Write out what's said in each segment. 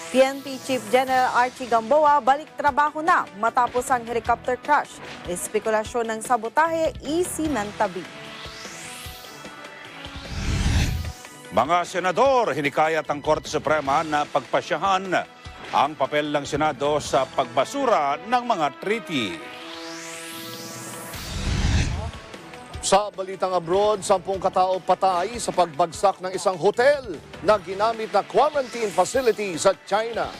PNP Chief General Archie Gamboa balik trabaho na matapos ang helicopter crash. Espekulasyon ng sabotahe, isinantabi. Mga senador, hinikayat ang Korte Suprema na pagpasyahan ang papel ng Senado sa pagbasura ng mga treaty. Sa balitang abroad, 10 katao patay sa pagbagsak ng isang hotel na ginamit na quarantine facility sa China.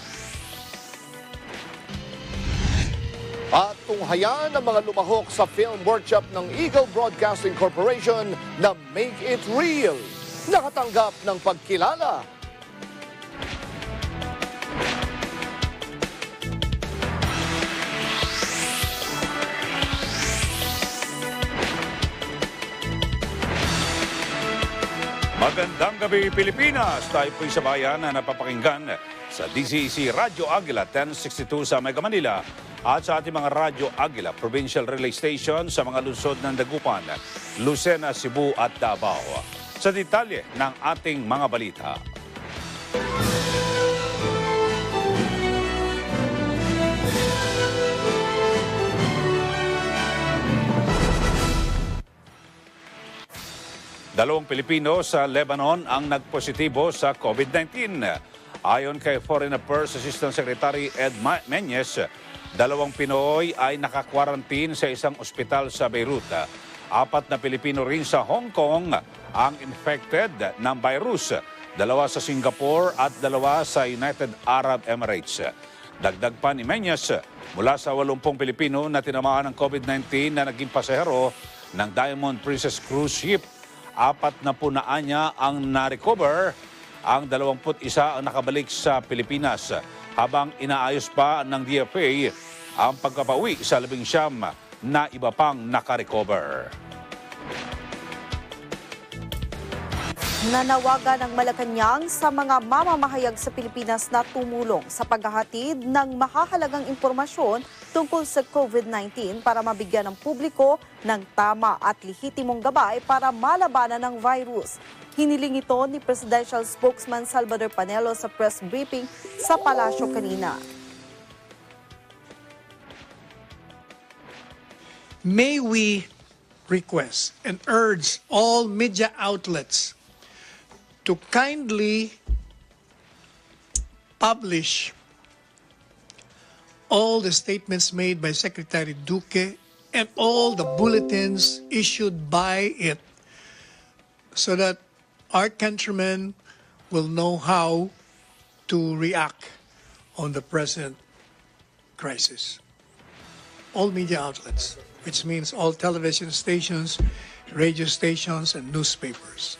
At tunghayan ang mga lumahok sa film workshop ng Eagle Broadcasting Corporation na Make It Real. Nakatanggap ng pagkilala. Magandang gabi, Pilipinas! Tayo po'y sa bayan na napapakinggan sa DCEC Radyo Agila 1062 sa Mega Manila at sa ating mga Radyo Agila Provincial Relay Station sa mga lungsod ng Dagupan, Lucena, Cebu at Davao. Sa detalye ng ating mga balita. Dalawang Pilipino sa Lebanon ang nagpositibo sa COVID-19. Ayon kay Foreign Affairs Assistant Secretary Ed Menyes, dalawang Pinoy ay naka-quarantine sa isang ospital sa Beirut. 4 na Pilipino rin sa Hong Kong ang infected ng virus. 2 sa Singapore at 2 sa United Arab Emirates. Dagdag pa ni Menyes, mula sa 80 Pilipino na tinamaan ng COVID-19 na naging pasahero ng Diamond Princess Cruise Ship, 4 na punaan niya ang na-recover, ang 21 ang nakabalik sa Pilipinas, habang inaayos pa ng DFA ang pagkapawi sa 19 na iba pang naka-recover. Nanawagan ng Malacanang sa mga mamamahayag sa Pilipinas na tumulong sa paghahatid ng mahahalagang impormasyon tungkol sa COVID-19 para mabigyan ng publiko ng tama at lehitimong gabay para malabanan ng virus. Hiniling ito ni Presidential Spokesman Salvador Panelo sa press briefing sa palasyo kanina. May we request and urge all media outlets to kindly publish all the statements made by Secretary Duque and all the bulletins issued by it so that our countrymen will know how to react on the present crisis. All media outlets, which means all television stations, radio stations, and newspapers.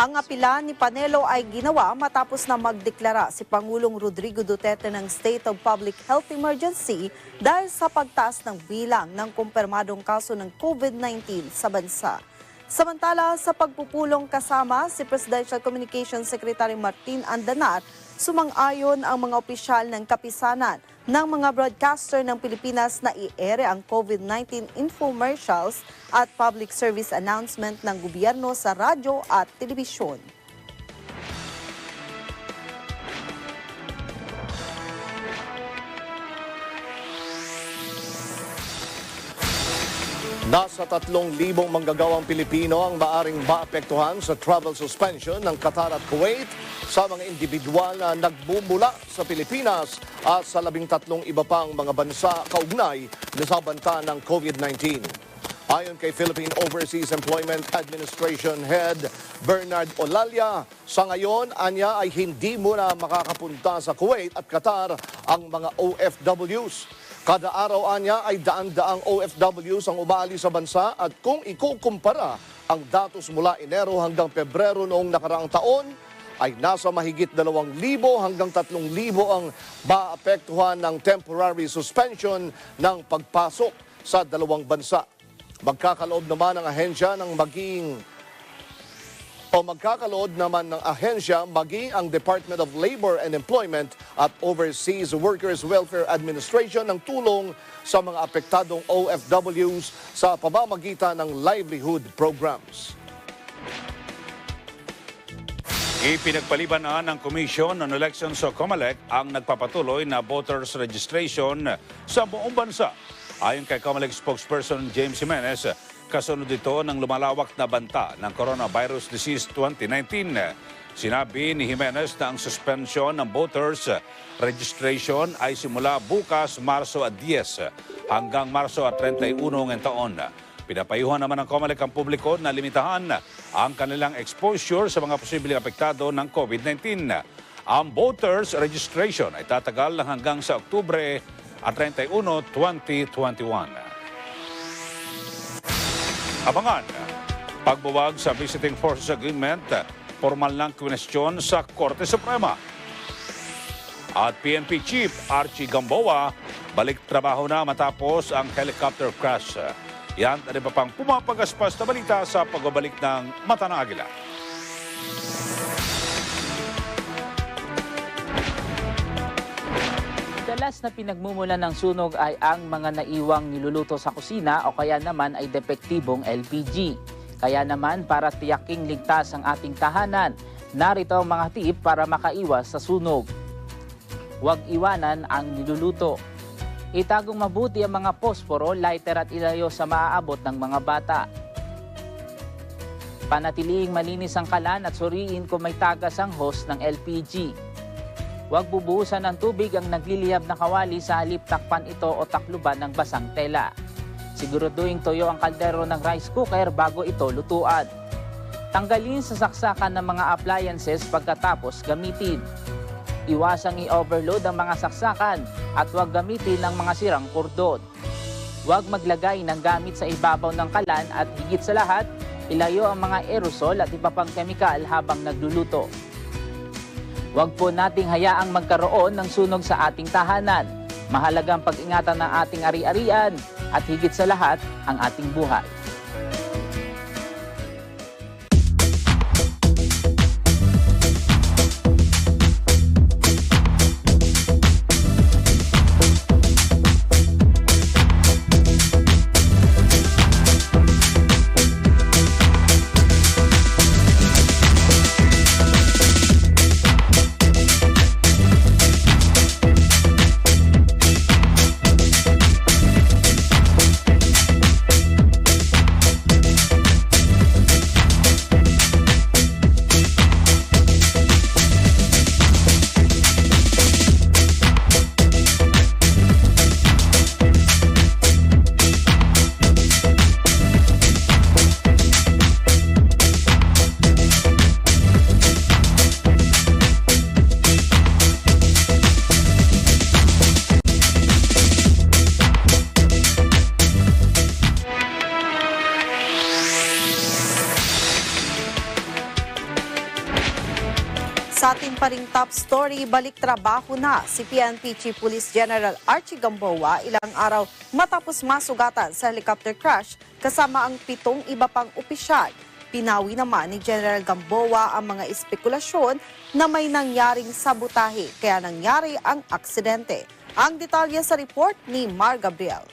Ang apela ni Panelo ay ginawa matapos na magdeklara si Pangulong Rodrigo Duterte ng State of Public Health Emergency dahil sa pagtaas ng bilang ng kumpirmadong kaso ng COVID-19 sa bansa. Samantala, sa pagpupulong kasama si Presidential Communications Secretary Martin Andanar, sumang-ayon ang mga opisyal ng kapisanan ng mga broadcaster ng Pilipinas na i-ere ang COVID-19 infomercials at public service announcement ng gobyerno sa radyo at telebisyon. Nasa 3,000 manggagawang Pilipino ang maaring maapektuhan sa travel suspension ng Qatar at Kuwait sa mga individual na nagmumula sa Pilipinas at sa 13 iba pang mga bansa kaugnay na sa banta ng COVID-19. Ayon kay Philippine Overseas Employment Administration Head Bernard Olalia, sa ngayon, anya ay hindi muna makakapunta sa Kuwait at Qatar ang mga OFWs. Kada araw anya ay daan-daang OFWs ang umaalis sa bansa at kung ikukumpara ang datos mula Enero hanggang Pebrero noong nakaraang taon, ay nasa mahigit 2,000 hanggang 3,000 ang maapektuhan ng temporary suspension ng pagpasok sa dalawang bansa. Magkakaloob naman ng ahensya maging ang Department of Labor and Employment at Overseas Workers Welfare Administration ng tulong sa mga apektadong OFWs sa pamamagitan ng livelihood programs. Ipinagpaliban ng Commission on Elections o COMELEC ang nagpapatuloy na voters registration sa buong bansa. Ayon kay COMELEC spokesperson James Jimenez, kasunod ito ng lumalawak na banta ng Coronavirus Disease 2019. Sinabi ni Jimenez na ang suspension ng voters registration ay simula bukas Marso 10 hanggang Marso 31 ng taon. Pinapayuhan naman ng COMELEC ang publiko na limitahan ang kanilang exposure sa mga posibleng apektado ng COVID-19. Ang voters registration ay tatagal hanggang sa Oktubre 31, 2021. Abangan, pagbuwag sa Visiting Forces Agreement, formal ng kwestiyon sa Korte Suprema. At PNP Chief Archie Gamboa, balik trabaho na matapos ang helicopter crash. Yan at iba pang pumapagaspas na balita sa pagbabalik ng Mata ng Agila. Madalas na pinagmumula ng sunog ay ang mga naiwang niluluto sa kusina o kaya naman ay depektibong LPG. Kaya naman para tiyaking ligtas ang ating tahanan, narito ang mga tip para makaiwas sa sunog. Huwag iwanan ang niluluto. Itagong mabuti ang mga posporo, lighter at ilayo sa maaabot ng mga bata. Panatiling malinis ang kalan at suriin kung may tagas ang hose ng LPG. Huwag bubuhusan ng tubig ang naglilihab na kawali sa halip takpan ito o takluban ng basang tela. Siguraduhin toyo ang kaldero ng rice cooker bago ito lutuan. Tanggalin sa saksakan ng mga appliances pagkatapos gamitin. Iwasang i-overload ang mga saksakan at huwag gamitin ng mga sirang kordon. Huwag maglagay ng gamit sa ibabaw ng kalan at higit sa lahat, ilayo ang mga aerosol at iba pang kemikal habang nagluluto. Huwag po nating hayaang magkaroon ng sunog sa ating tahanan. Mahalagang pag-ingatan ng ating ari-arian at higit sa lahat ang ating buhay. Sa ating paring top story, balik trabaho na si PNP Chief Police General Archie Gamboa ilang araw matapos masugatan sa helicopter crash kasama ang 7 iba pang opisyal. Pinawi naman ni General Gamboa ang mga espekulasyon na may nangyaring sabotahe kaya nangyari ang aksidente. Ang detalye sa report ni Mar Gabriel.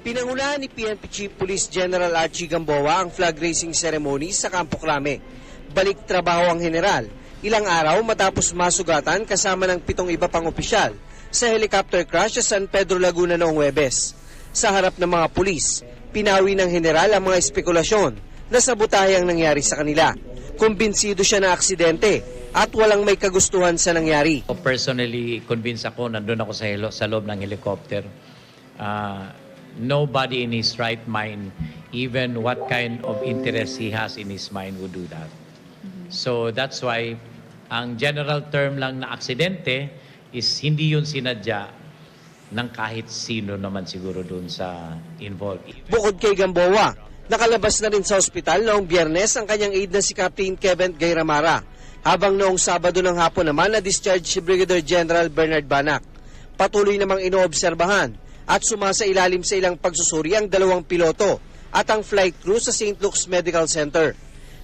Pinangunahan ni PNP Chief Police General Archie Gamboa ang flag raising ceremony sa Campo Crame. Balik trabaho ang general, ilang araw matapos masugatan kasama ng 7 iba pang opisyal sa helicopter crash sa San Pedro, Laguna noong Huwebes. Sa harap ng mga pulis, pinawi ng general ang mga espekulasyon na sabotahe ang nangyari sa kanila. Kumbinsido siya na aksidente at walang may kagustuhan sa nangyari. Personally, convinced ako, nandun ako sa loob ng helicopter. Nobody in his right mind, even what kind of interest he has in his mind, would do that. So that's why ang general term lang na aksidente is hindi yun sinadya ng kahit sino naman siguro dun sa involved. Bukod kay Gamboa, nakalabas na rin sa ospital noong Biyernes ang kanyang aide na si Captain Kevin Gayramara, habang noong Sabado ng hapon naman na-discharge si Brigadier General Bernard Banac. Patuloy namang inoobserbahan at sumasa ilalim sa ilang pagsusuri ang 2 piloto at ang flight crew sa St. Luke's Medical Center.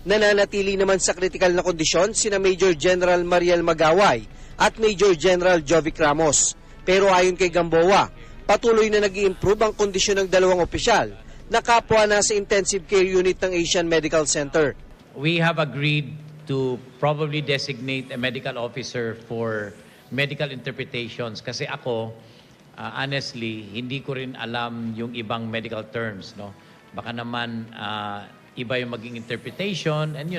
Nananatili naman sa kritikal na kondisyon sina Major General Mariel Magaway at Major General Jovic Ramos. Pero ayon kay Gamboa, patuloy na nag-i-improve ang kondisyon ng dalawang opisyal na kapwa na sa intensive care unit ng Asian Medical Center. We have agreed to probably designate a medical officer for medical interpretations kasi ako, honestly, hindi ko rin alam yung ibang medical terms, no? Baka naman iba yung maging interpretation and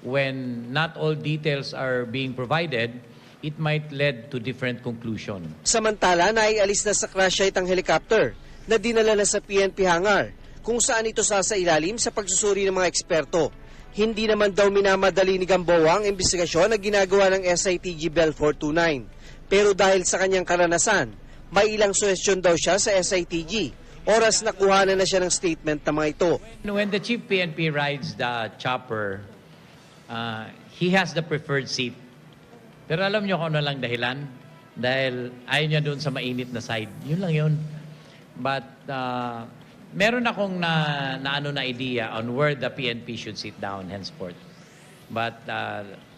when not all details are being provided, it might lead to different conclusion. Samantala, naialis na sa crash site ang helicopter na dinala na sa PNP hangar kung saan ito sasailalim sa pagsusuri ng mga eksperto. Hindi naman daw minamadali ni Gamboa ang investigasyon na ginagawa ng SITG Bell 429. Pero dahil sa kanyang karanasan, may ilang suhestyon daw siya sa SITG. Oras na kuhanan na siya ng statement na mga ito. When the chief PNP rides the chopper, he has the preferred seat. Pero alam niyo kung ano lang dahilan? Dahil ayaw niya doon sa mainit na side. Yun lang yun. But meron akong na idea on where the PNP should sit down henceforth. But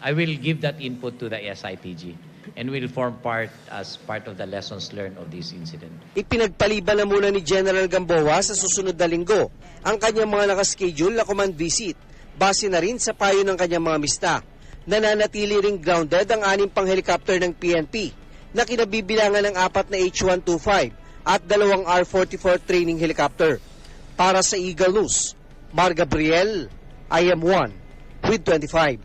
I will give that input to the SITG and will form part of the lessons learned of this incident. Ipinagpaliban na muna ni General Gamboa sa susunod na linggo ang kanyang mga nakaschedule na command visit, base na rin sa payo ng kanyang mga mista. Nananatili ring grounded ang 6 pang helicopter ng PNP na kinabibilangan ng 4 na H-125 at 2 R-44 training helicopter. Para sa Eagle News, Mar Gabriel, IM1 with 25.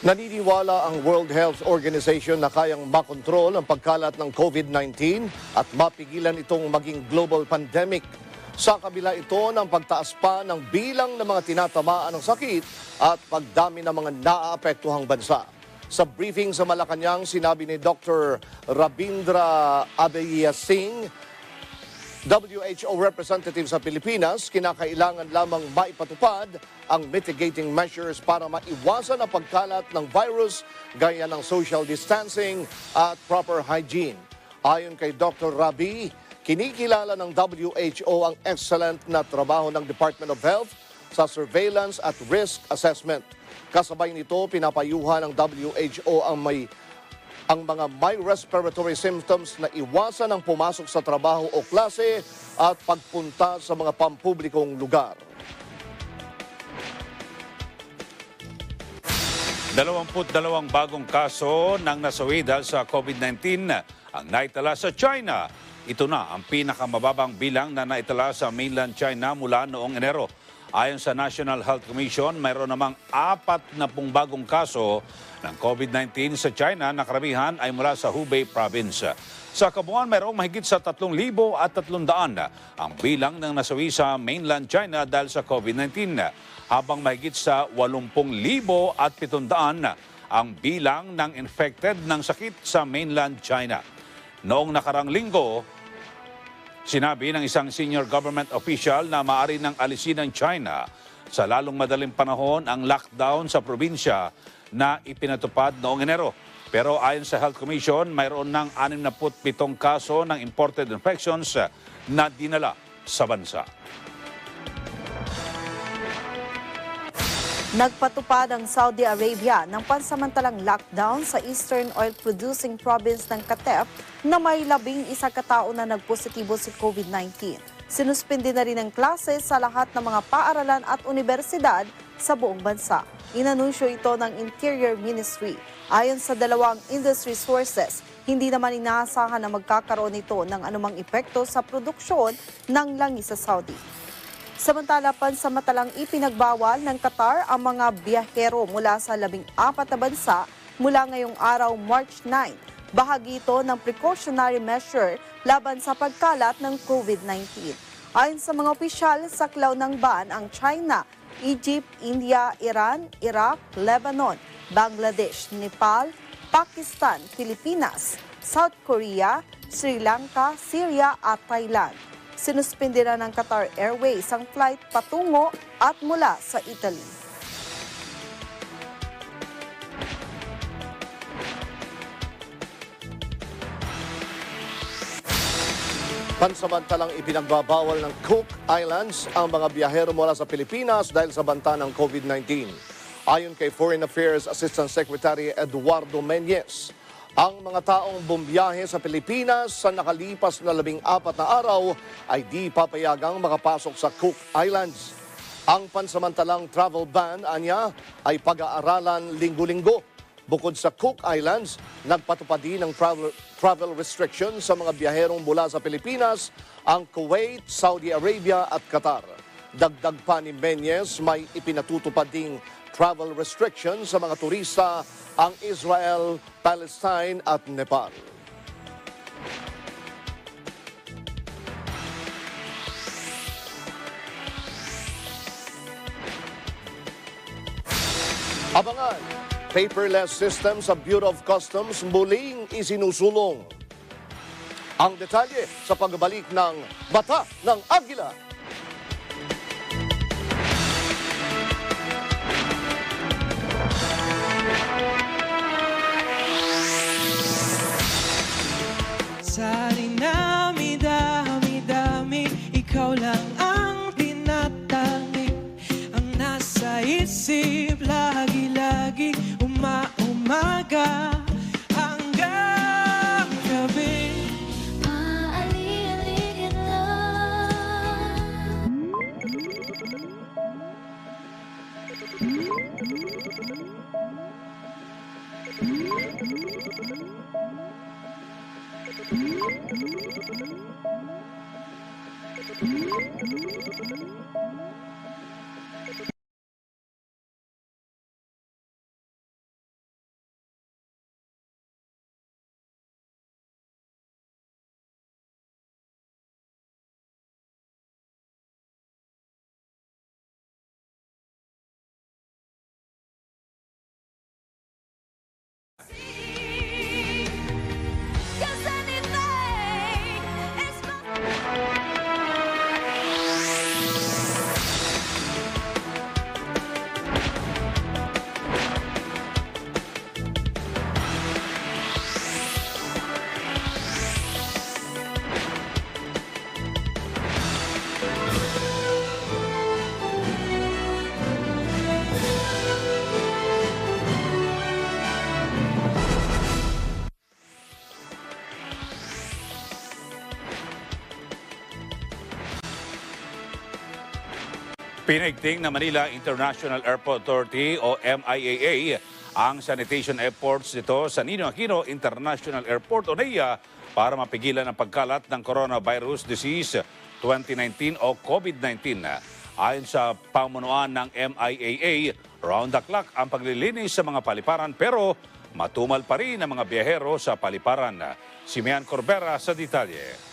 Naniniwala ang World Health Organization na kayang makontrol ang pagkalat ng COVID-19 at mapigilan itong maging global pandemic. Sa kabila ito ng pagtaas pa ng bilang ng mga tinatamaan ng sakit at pagdami ng mga naaapektuhang bansa. Sa briefing sa Malacanang, sinabi ni Dr. Rabindra Abeyasinghe, WHO representative sa Pilipinas, kinakailangan lamang maipatupad ang mitigating measures para maiwasan ang pagkalat ng virus gaya ng social distancing at proper hygiene. Ayon kay Dr. Rabi, kinikilala ng WHO ang excellent na trabaho ng Department of Health sa surveillance at risk assessment. Kasabay nito, pinapayuhan ng WHO ang mga may respiratory symptoms na iwasan ang pumasok sa trabaho o klase at pagpunta sa mga pampublikong lugar. 22 bagong kaso ng nasawi dahil sa COVID-19 ang naitala sa China. Ito na ang pinakamababang bilang na naitala sa mainland China mula noong Enero. Ayon sa National Health Commission, mayroon namang 40 bagong kaso ng COVID-19 sa China na karamihan ay mula sa Hubei province. Sa kabuuan, mayroong mahigit sa 3,300 ang bilang ng nasawi sa mainland China dahil sa COVID-19, habang mahigit sa 80,700 ang bilang ng infected ng sakit sa mainland China. Noong nakarang linggo, sinabi ng isang senior government official na maaari nang alisin ng China sa lalong madaling panahon ang lockdown sa probinsya na ipinatupad noong Enero. Pero ayon sa Health Commission, mayroon ng 67 kaso ng imported infections na dinala sa bansa. Nagpatupad ang Saudi Arabia ng pansamantalang lockdown sa eastern oil-producing province ng Katef na may 11 katao na nagpositibo sa COVID-19. Sinuspindi na rin ang klase sa lahat ng mga paaralan at universidad sa buong bansa. Inanunsyo ito ng Interior Ministry. Ayon sa dalawang industry sources, hindi naman inaasahan na magkakaroon ito ng anumang epekto sa produksyon ng langis sa Saudi. Samantala, pansamantalang ipinagbawal ng Qatar ang mga biyahero mula sa 14 na bansa mula ngayong araw, March 9. Bahagi ito ng precautionary measure laban sa pagkalat ng COVID-19. Ayon sa mga opisyal, saklaw ng ban ang China, Egypt, India, Iran, Iraq, Lebanon, Bangladesh, Nepal, Pakistan, Pilipinas, South Korea, Sri Lanka, Syria at Thailand. Sinuspindi na ng Qatar Airways ang flight patungo at mula sa Italy. Pansamantalang ipinagbabawal ng Cook Islands ang mga biyahero mula sa Pilipinas dahil sa banta ng COVID-19. Ayon kay Foreign Affairs Assistant Secretary Eduardo Meñez, ang mga taong bumiyahe sa Pilipinas sa nakalipas na 14 na araw ay di papayagang makapasok sa Cook Islands. Ang pansamantalang travel ban, anya, ay pag-aaralan linggo-linggo. Bukod sa Cook Islands, nagpatupad din ng travel restrictions sa mga biyaherong mula sa Pilipinas, ang Kuwait, Saudi Arabia at Qatar. Dagdag pa ni Meñez, may ipinatutupad ding travel restrictions sa mga turista ang Israel, Palestine at Nepal. Abangan, paperless system sa Bureau of Customs muling isinusulong. Ang detalye sa pagbabalik ng Mata ng Agila. Sa dinami, dami, ikaw lang ang tinatangi. Ang nasa isip, lagi, umaga hanggang gabi. Maali-ali kita. Cause anything is Pinigting na Manila International Airport Authority o MIAA ang sanitation efforts nito sa Ninoy Aquino International Airport o NAIA para mapigilan ang pagkalat ng coronavirus disease 2019 o COVID-19. Ayon sa pamunuan ng MIAA, round the clock ang paglilinis sa mga paliparan pero matumal pa rin ang mga biyahero sa paliparan. Si Mian Corbera sa detalye.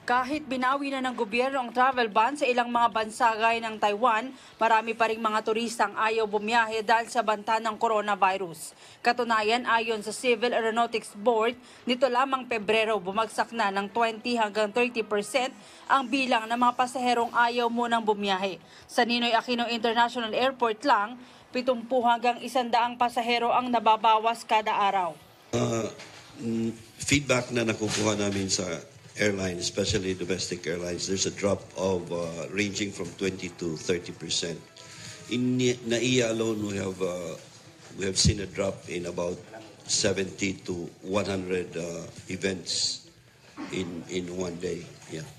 Kahit binawi na ng gobyerno ang travel ban sa ilang mga bansa gaya ng Taiwan, marami pa ring mga turistang ayaw bumiyahe dahil sa banta ng coronavirus. Katunayan, ayon sa Civil Aeronautics Board, nito lamang Pebrero bumagsak na ng 20 hanggang 30% ang bilang ng mga pasaherong ayaw munang bumiyahe. Sa Ninoy Aquino International Airport lang, 70 hanggang 100 pasahero ang nababawas kada araw. Feedback na nakukuha namin sa airlines, especially domestic airlines, there's a drop of ranging from 20 to 30%. In NAIA alone, we have seen a drop in about 70 to 100 events in one day. Yeah.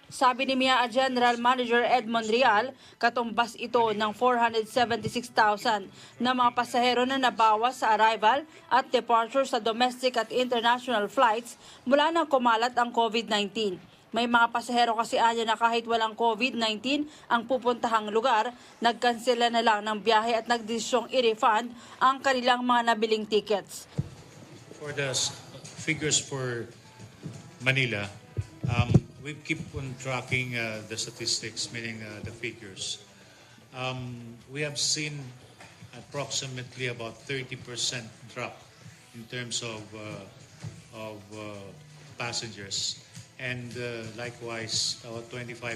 Sabi ni MIAA General Manager Edmond Real, katumbas ito ng 476,000 na mga pasahero na nabawas sa arrival at departure sa domestic at international flights mula nang kumalat ang COVID-19. May mga pasahero kasi anya na kahit walang COVID-19 ang pupuntahang lugar, nagkansela na lang ng biyahe at nagdesisyong i-refund ang kanilang mga nabiling tickets. For the figures for Manila, we keep on tracking the statistics, meaning the figures. We have seen approximately about 30% drop in terms of passengers, and likewise about 25%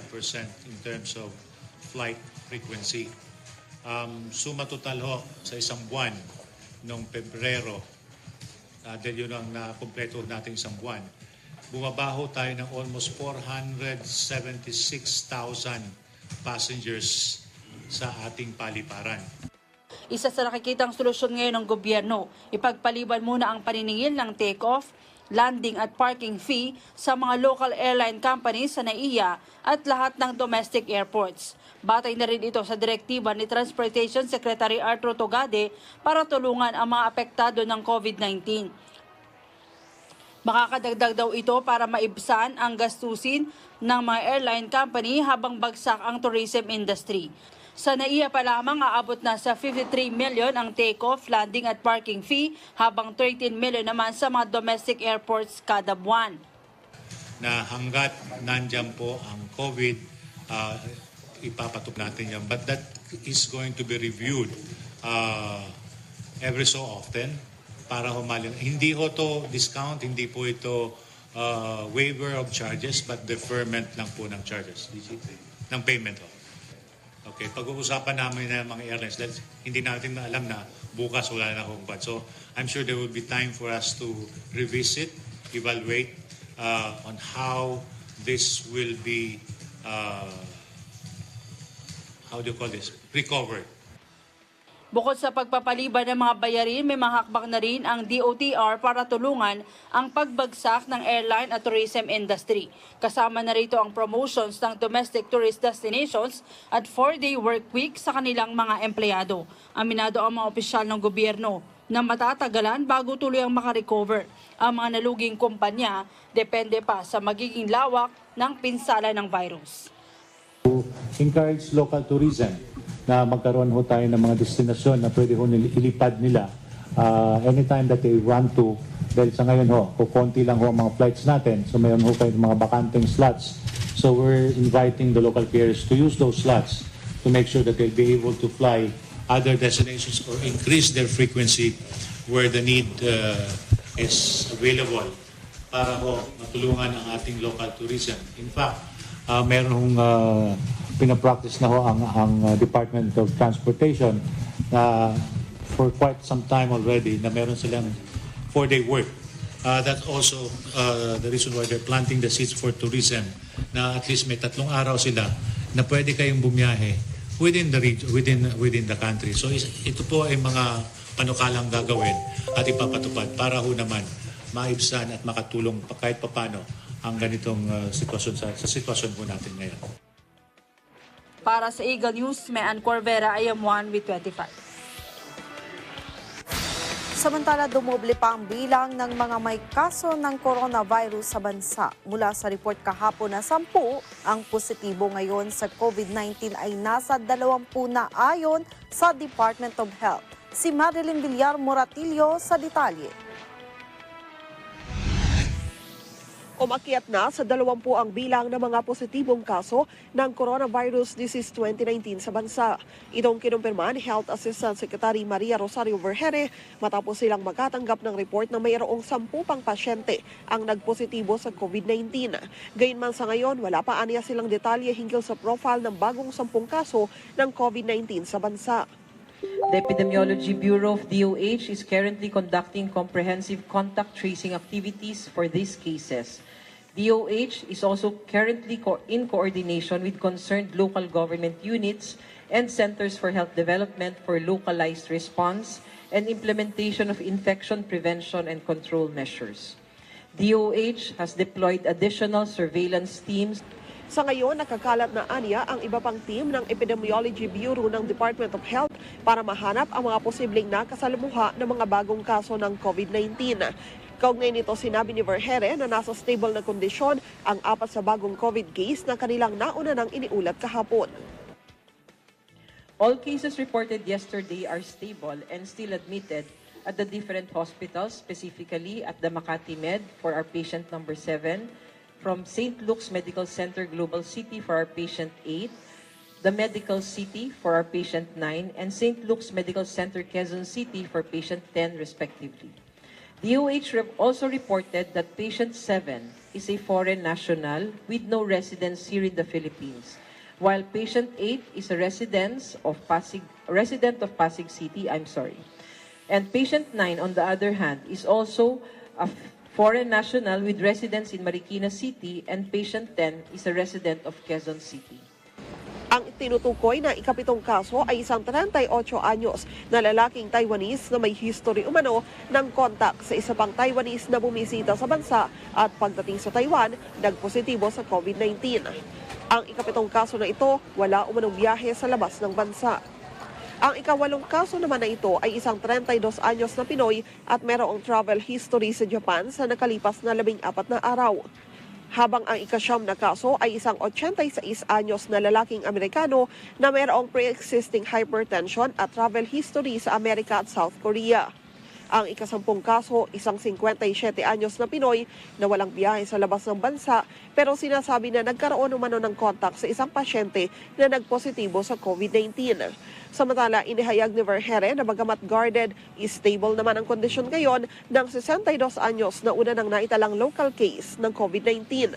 in terms of flight frequency. Suma total ho sa isang buwan noong Pebrero, dahil yun ang nakompleto natin isang buwan, bumabaho tayo ng almost 476,000 passengers sa ating paliparan. Isa sa nakikitang solusyon ngayon ng gobyerno, ipagpaliban muna ang paniningil ng take-off, landing at parking fee sa mga local airline companies sa NAIA at lahat ng domestic airports. Batay na rin ito sa direktiba ni Transportation Secretary Arturo Togade para tulungan ang mga apektado ng COVID-19. Makakadagdag daw ito para maibsan ang gastusin ng mga airline company habang bagsak ang tourism industry. Sa NAIA pa lamang aabot na sa 53 million ang take-off, landing at parking fee habang 13 million naman sa mga domestic airports kada buwan. Na hanggat nandyan po ang COVID, ipapatok natin yan. But that is going to be reviewed every so often para humalin. Hindi ho to discount, hindi po ito waiver of charges, but deferment lang po ng charges, ng payment ho. Okay, pag-uusapan namin ng mga airlines dahil hindi natin na alam na bukas wala na akong bad. So I'm sure there will be time for us to revisit, evaluate on how this will be, recovered. Bukod sa pagpapaliban ng mga bayarin, may mga hakbang na rin ang DOTR para tulungan ang pagbagsak ng airline at tourism industry. Kasama na rito ang promotions ng domestic tourist destinations at 4-day work week sa kanilang mga empleyado. Aminado ang mga opisyal ng gobyerno na matatagalan bago tuluyang makarecover. Ang mga naluging kumpanya depende pa sa magiging lawak ng pinsala ng virus. To encourage local tourism na magkaroon ho tayo ng mga destinasyon na pwede ho ilipad nila anytime that they want to. Dahil sa ngayon ho, kukunti lang ho ang mga flights natin. So mayroon ho kayo mga bakanteng slots. So we're inviting the local carriers to use those slots to make sure that they'll be able to fly Other destinations or increase their frequency where the need is available para ho matulungan ang ating local tourism. In fact, meron pinapractice na ho ang Department of Transportation for quite some time already na meron silang 4-day work. That's also the reason why they're planting the seeds for tourism na at least may 3 araw sila na pwede kayong bumiyahe within the region, within the country. So ito po ay mga panukalang gagawin at ipapatupad para ho naman maibsan at makatulong kahit papano ang ganitong sitwasyon sa sitwasyon po natin ngayon. Para sa Eagle News, may Ann Corvera, I am 1 with 25. Samantala, dumoble pa ang bilang ng mga may kaso ng coronavirus sa bansa. Mula sa report kahapon na 10, ang positibo ngayon sa COVID-19 ay nasa 20 na ayon sa Department of Health. Si Madeline Villar Moratillo sa detalye. Umakyat na sa 20 ang bilang ng mga positibong kaso ng coronavirus disease 2019 sa bansa. Itong kinumpirma ni Health Assistant Secretary Maria Rosario Vergere matapos silang magkatanggap ng report na mayroong 10 pang pasyente ang nagpositibo sa COVID-19. Gayunman sa ngayon, wala pa aniya silang detalye hinggil sa profile ng bagong 10 kaso ng COVID-19 sa bansa. The Epidemiology Bureau of DOH is currently conducting comprehensive contact tracing activities for these cases. DOH is also currently in coordination with concerned local government units and centers for health development for localized response and implementation of infection prevention and control measures. DOH has deployed additional surveillance teams. Sa ngayon, nakakalat na aniya ang iba pang team ng Epidemiology Bureau ng Department of Health para mahanap ang mga posibleng nakasalumuha ng mga bagong kaso ng COVID-19. Kaugnay nito, sinabi ni Vergere na nasa stable na kondisyon ang 4 sa bagong COVID case na kanilang nauna nang iniulat kahapon. All cases reported yesterday are stable and still admitted at the different hospitals, specifically at the Makati Med for our patient number 7, from St. Luke's Medical Center Global City for our patient 8, the Medical City for our patient 9, and St. Luke's Medical Center Quezon City for patient 10 respectively. DOH also reported that patient 7 is a foreign national with no residence here in the Philippines, while patient 8 is a resident of Pasig City, and patient 9 on the other hand is also a foreign national with residence in Marikina City, and patient 10 is a resident of Quezon City. Ang tinutukoy na ikapitong kaso ay isang 38 anyos na lalaking Taiwanese na may history umano ng kontak sa isa pang Taiwanese na bumisita sa bansa at pagdating sa Taiwan, nagpositibo sa COVID-19. Ang ikapitong kaso na ito, wala umanong biyahe sa labas ng bansa. Ang ikawalong kaso naman na ito ay isang 32 anyos na Pinoy at merong travel history sa Japan sa nakalipas na 14 na araw. Habang ang ikasyam na kaso ay isang 86 anyos na lalaking Amerikano na mayroong pre-existing hypertension at travel history sa Amerika at South Korea. Ang ikasampung kaso, isang 57 anyos na Pinoy na walang biyahe sa labas ng bansa pero sinasabi na nagkaroon umano ng kontak sa isang pasyente na nagpositibo sa COVID-19. Samantala, inihayag ni Vergere na bagamat guarded, stable naman ang kondisyon ngayon ng 62 anyos na una nang naitalang local case ng COVID-19.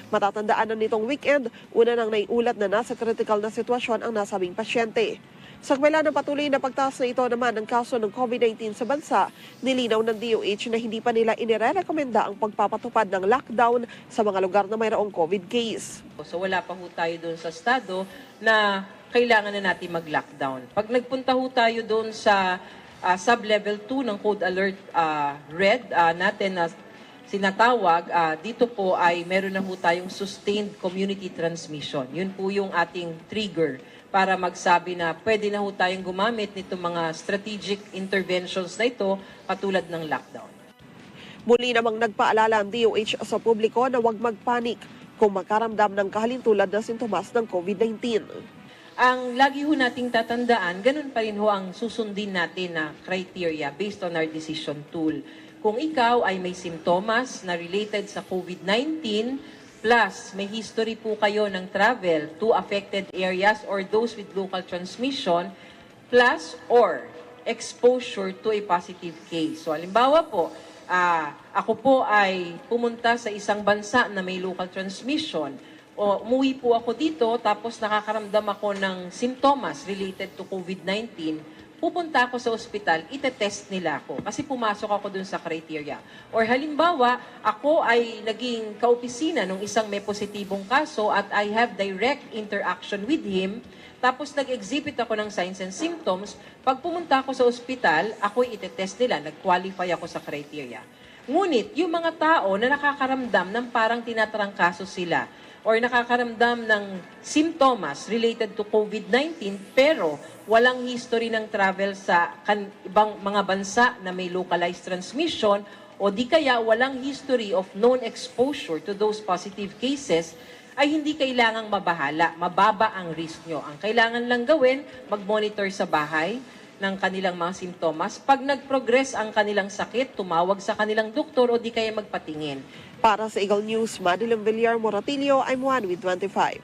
Matatandaan na nitong weekend, una nang naiulat na nasa critical na sitwasyon ang nasabing pasyente. Sa kabila ng patuloy na pagtaas na ito naman ng kaso ng COVID-19 sa bansa, nilinaw ng DOH na hindi pa nila inirerekomenda ang pagpapatupad ng lockdown sa mga lugar na mayroong COVID case. So wala pa ho tayo doon sa estado na kailangan na natin mag-lockdown. Pag nagpunta ho tayo doon sa sub-level 2 ng Code Alert Red natin na sinatawag, dito po ay meron na ho tayong sustained community transmission. Yun po yung ating trigger para magsabi na pwede na ho tayong gumamit nitong mga strategic interventions na ito katulad ng lockdown. Muli namang nagpaalala ang DOH sa publiko na huwag magpanik kung makaramdam ng kahalintulad na sintomas ng COVID-19. Ang lagi ho nating tatandaan, ganun pa rin ho ang susundin natin na criteria based on our decision tool. Kung ikaw ay may simptomas na related sa COVID-19, plus may history po kayo ng travel to affected areas or those with local transmission, plus or exposure to a positive case. So halimbawa po, ako po ay pumunta sa isang bansa na may local transmission, o umuwi po ako dito tapos nakakaramdam ako ng simptomas related to COVID-19, pupunta ako sa ospital, itetest nila ako kasi pumasok ako dun sa criteria. Or halimbawa, ako ay naging kaopisina ng isang may positibong kaso at I have direct interaction with him, tapos nag-exhibit ako ng signs and symptoms, pag pumunta ako sa ospital, ako'y itetest nila, nag-qualify ako sa criteria. Ngunit, yung mga tao na nakakaramdam ng parang tinatrangkaso sila, or nakakaramdam ng simptomas related to COVID-19 pero walang history ng travel sa ibang mga bansa na may localized transmission o di kaya walang history of known exposure to those positive cases, ay hindi kailangang mabahala. Mababa ang risk nyo. Ang kailangan lang gawin, mag-monitor sa bahay ng kanilang mga simptomas. Pag nag-progress ang kanilang sakit, tumawag sa kanilang doktor o di kaya magpatingin. Para sa Eagle News, Madeline Villar Moratillo, I'm one with 25.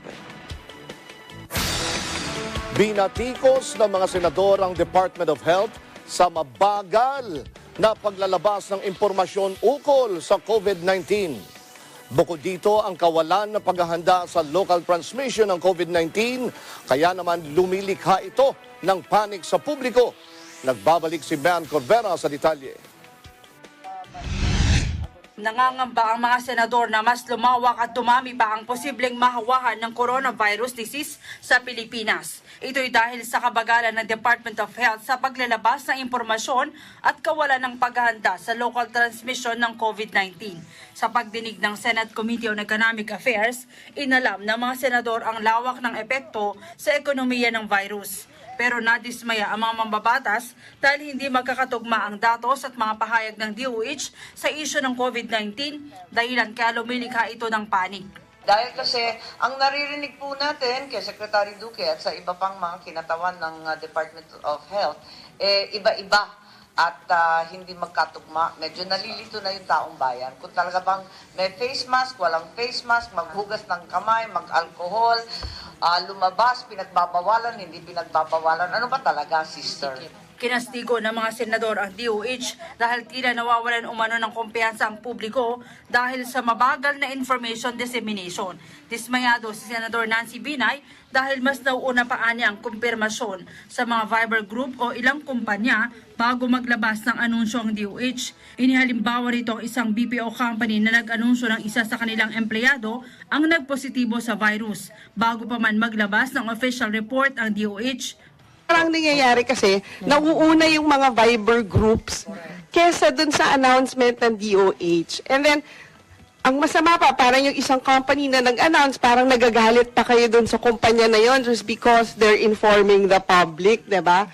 Binatikos ng mga senador ang Department of Health sa mabagal na paglalabas ng impormasyon ukol sa COVID-19. Bukod dito, ang kawalan ng paghahanda sa local transmission ng COVID-19, kaya naman lumilikha ito ng panik sa publiko. Nagbabalik si Ben Corvera sa detalye. Nangangamba ang mga senador na mas lumawak at dumami pa ang posibleng mahawahan ng coronavirus disease sa Pilipinas. Ito'y dahil sa kabagalan ng Department of Health sa paglalabas ng impormasyon at kawalan ng paghahanda sa local transmission ng COVID-19. Sa pagdinig ng Senate Committee on Economic Affairs, inalam ng mga senador ang lawak ng epekto sa ekonomiya ng virus. Pero nadismaya ang mga mambabatas dahil hindi magkakatugma ang datos at mga pahayag ng DOH sa isyu ng COVID-19 dahilan kaya lumilikha ito ng panig. Dahil kasi ang naririnig po natin kay Secretary Duque at sa iba pang mga kinatawan ng Department of Health, iba-iba at hindi magkatugma. Medyo nalilito na yung taong bayan. Kung talaga bang may face mask, walang face mask, maghugas ng kamay, mag-alcohol, lumabas, pinagbabawalan, hindi pinagbabawalan. Ano ba talaga, sister? Kinastigo ng mga senador ang DOH dahil tila nawawalan umano ng kumpiyansa ang publiko dahil sa mabagal na information dissemination. Dismayado si Senador Nancy Binay dahil mas nauuna pa niya ang kumpirmasyon sa mga Viber group o ilang kumpanya bago maglabas ng anunsyo ang DOH. Inihalimbawa rito ang isang BPO company na nag-anunsyo ng isa sa kanilang empleyado ang nagpositibo sa virus bago pa man maglabas ng official report ang DOH. Parang nangyayari kasi, nauuna yung mga Viber groups kesa dun sa announcement ng DOH. And then, ang masama pa, parang yung isang company na nag-announce, parang nagagalit pa kayo dun sa kumpanya na yon just because they're informing the public, diba?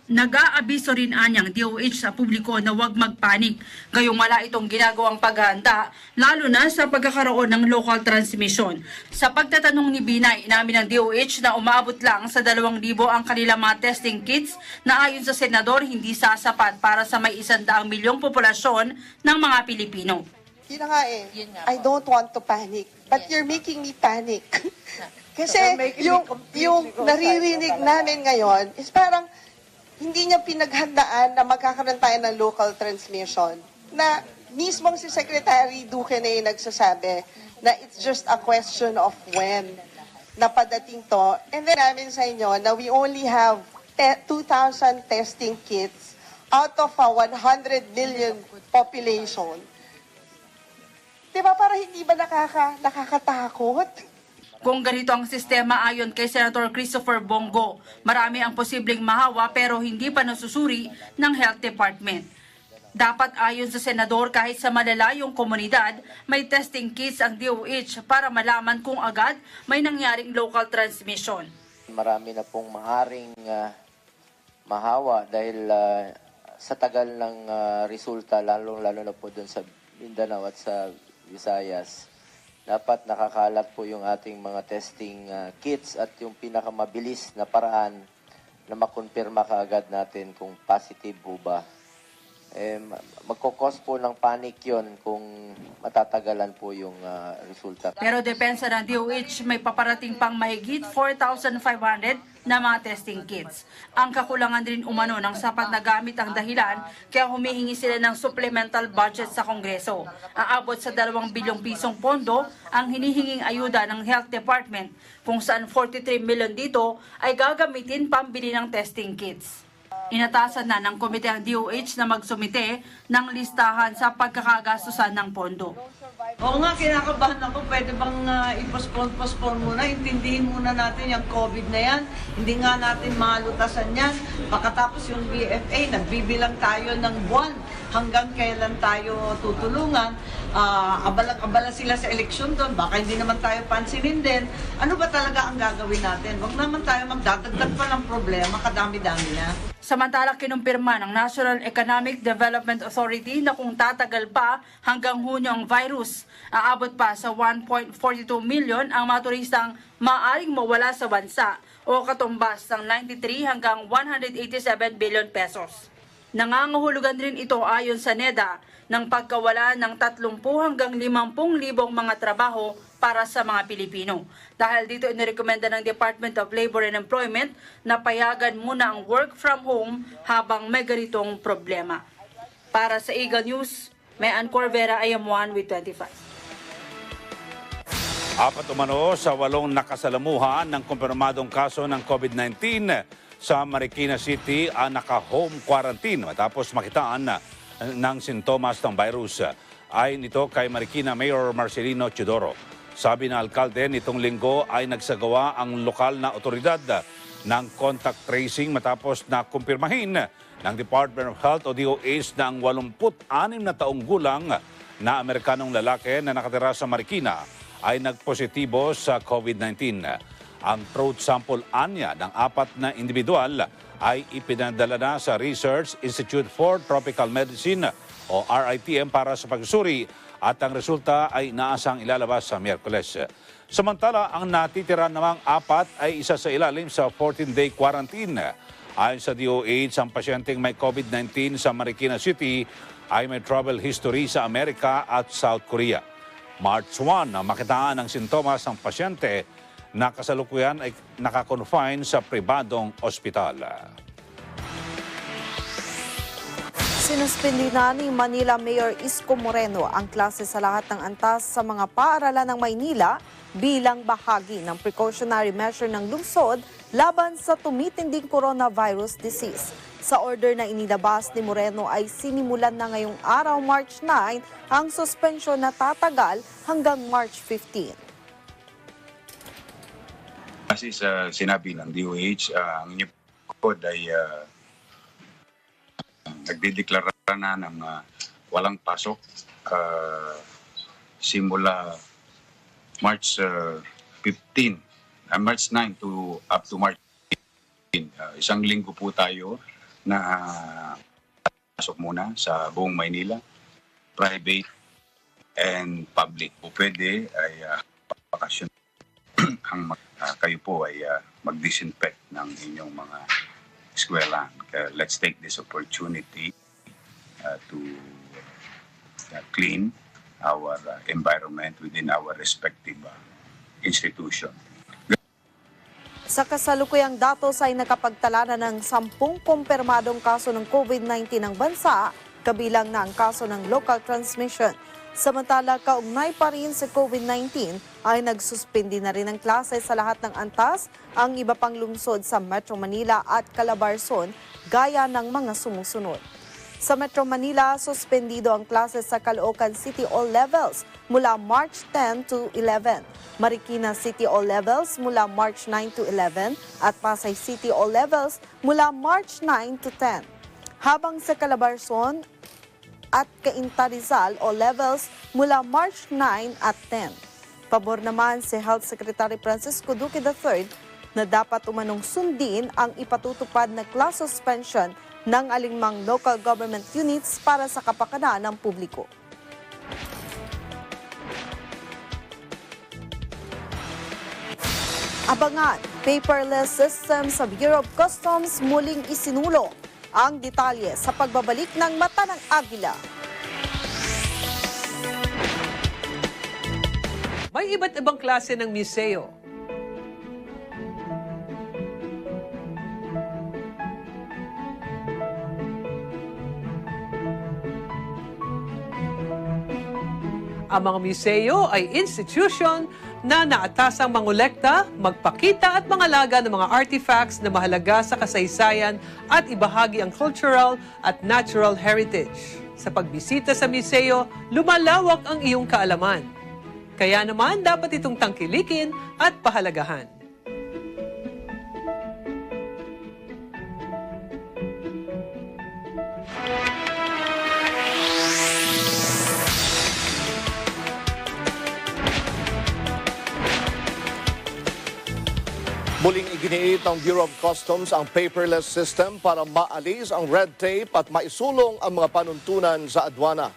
Nag-aabiso rin anyang DOH sa publiko na huwag magpanik. Gayong wala itong ginagawang paghahanda, lalo na sa pagkakaroon ng local transmission. Sa pagtatanong ni Binay, inamin ng DOH na umabot lang sa 2,000 ang kanilang mga testing kits na ayon sa senador hindi sasapat para sa may 100 milyong populasyon ng mga Pilipino. Yun nga eh, I don't want to panic, but you're making me panic. Kasi yung naririnig namin ngayon is parang hindi niya pinaghandaan na magkakaroon tayo ng local transmission. Na mismong si Secretary Duque na yung nagsasabi na it's just a question of when napadating to. And then namin sa inyo na we only have 2,000 testing kits out of a 100 million population. Diba para hindi ba nakakatakot? Kung ganito ang sistema ayon kay Senator Christopher Bongo, marami ang posibleng mahawa pero hindi pa nasusuri ng Health Department. Dapat ayon sa Senador kahit sa malalayong komunidad, may testing kits ang DOH para malaman kung agad may nangyaring local transmission. Marami na pong maaring mahawa dahil sa tagal ng resulta, lalo na po dun sa Mindanao at sa Visayas. Dapat nakakalat po yung ating mga testing kits at yung pinakamabilis na paraan na makonfirma kaagad natin kung positive po ba. Magkukos po ng panic yun kung matatagalan po yung resulta. Pero depensa ng DOH, may paparating pang mahigit 4,500 na mga testing kits. Ang kakulangan din umano ng sapat na gamit ang dahilan kaya humihingi sila ng supplemental budget sa Kongreso. Aabot sa 2 bilyong pisong pondo ang hinihinging ayuda ng Health Department kung saan 43 million dito ay gagamitin pambili ng testing kits. Inatasan na ng komite ang DOH na magsumite ng listahan sa pagkakagastusan ng pondo. Oo nga, kinakabahan ako. Pwede bang i-postpone muna? Intindihin muna natin yung COVID na yan. Hindi nga natin malutasan yan. Pagkatapos yung BFA, nagbibilang tayo ng buwan hanggang kailan tayo tutulungan. Abalang-abala sila sa eleksyon doon. Baka hindi naman tayo pansinin din. Ano ba talaga ang gagawin natin? Huwag naman tayo magdadagdag pa ng problema. Kadami-dami na. Samantala, kinumpirma ng National Economic Development Authority na kung tatagal pa hanggang Hunyo ang virus, aabot pa sa 1.42 million ang mga turistang maaring mawala sa bansa o katumbas ng 93 hanggang 187 billion pesos. Nangangahulugan rin ito ayon sa NEDA ng pagkawala ng 30 hanggang 50,000 mga trabaho para sa mga Pilipino. Dahil dito inirekomenda ng Department of Labor and Employment na payagan muna ang work from home habang may ganitong problema. Para sa Eagle News, may Ann Corvera, IM1 with 25. Apat umano sa 8 nakasalamuhan ng kumpirmadong kaso ng COVID-19 sa Marikina City ang naka-home quarantine matapos makitaan ng sintomas ng virus. Ayon nito kay Marikina Mayor Marcelino Chidoro. Sabi ng alkalde, nitong linggo ay nagsagawa ang lokal na otoridad ng contact tracing matapos na kumpirmahin ng Department of Health o DOH na ang 86 na taong gulang na Amerikanong lalaki na nakatira sa Marikina ay nagpositibo sa COVID-19. Ang throat sample anya ng 4 na individual ay ipinadala na sa Research Institute for Tropical Medicine o RITM para sa pagsusuri at ang resulta ay inaasang ilalabas sa Miyerkules. Samantala, ang natitira namang 4 ay isa sa ilalim sa 14-day quarantine. Ayon sa DOH, ang pasyenteng may COVID-19 sa Marikina City ay may travel history sa Amerika at South Korea. March 1 na makitaan ng sintomas ng pasyente na kasalukuyan ay nakakonfine sa pribadong ospital. Sinuspindi na ni Manila Mayor Isko Moreno ang klase sa lahat ng antas sa mga paaralan ng Maynila bilang bahagi ng precautionary measure ng lungsod laban sa tumitinding coronavirus disease. Sa order na inilabas ni Moreno ay sinimulan na ngayong araw March 9 ang suspensyon na tatagal hanggang March 15. Kasi sa sinabi ng DOH, ang inyong pod ay nagdideklara na ng walang pasok simula March 15, March 9 to up to March 15. Isang linggo po tayo na pasok muna sa buong Maynila, private and public. O pwede ay bakasyon kayo po ay mag-disinfect ng inyong mga eskwela. Let's take this opportunity to clean our environment within our respective institution. Sa kasalukuyang datos ay nakapagtala na ng 10 kumpirmadong kaso ng COVID-19 ng bansa, kabilang na ang kaso ng local transmission. Samantala, kaugnay pa rin sa COVID-19 ay nagsuspindi na rin ng klase sa lahat ng antas ang iba pang lungsod sa Metro Manila at Calabarzon gaya ng mga sumusunod. Sa Metro Manila, suspendido ang klase sa Caloocan City all levels mula March 10 to 11, Marikina City all levels mula March 9 to 11 at Pasay City all levels mula March 9 to 10. Habang sa Calabarzon at Cainta Rizal all levels mula March 9 at 10. Pabor naman si Health Secretary Francisco Duque III na dapat umanong sundin ang ipatutupad na class suspension ng alingmang local government units para sa kapakanan ng publiko. Abangan, paperless system sa Bureau of Customs muling isinulo. Ang detalye sa pagbabalik ng Mata ng Agila. May iba't ibang klase ng museo. Ang mga museo ay institution na naatasang mangolekta, magpakita at mangalaga ng mga artifacts na mahalaga sa kasaysayan at ibahagi ang cultural at natural heritage. Sa pagbisita sa museo, lumalawak ang iyong kaalaman. Kaya naman dapat itong tangkilikin at pahalagahan. Muling iginiit ng Bureau of Customs ang paperless system para maalis ang red tape at maisulong ang mga panuntunan sa adwana.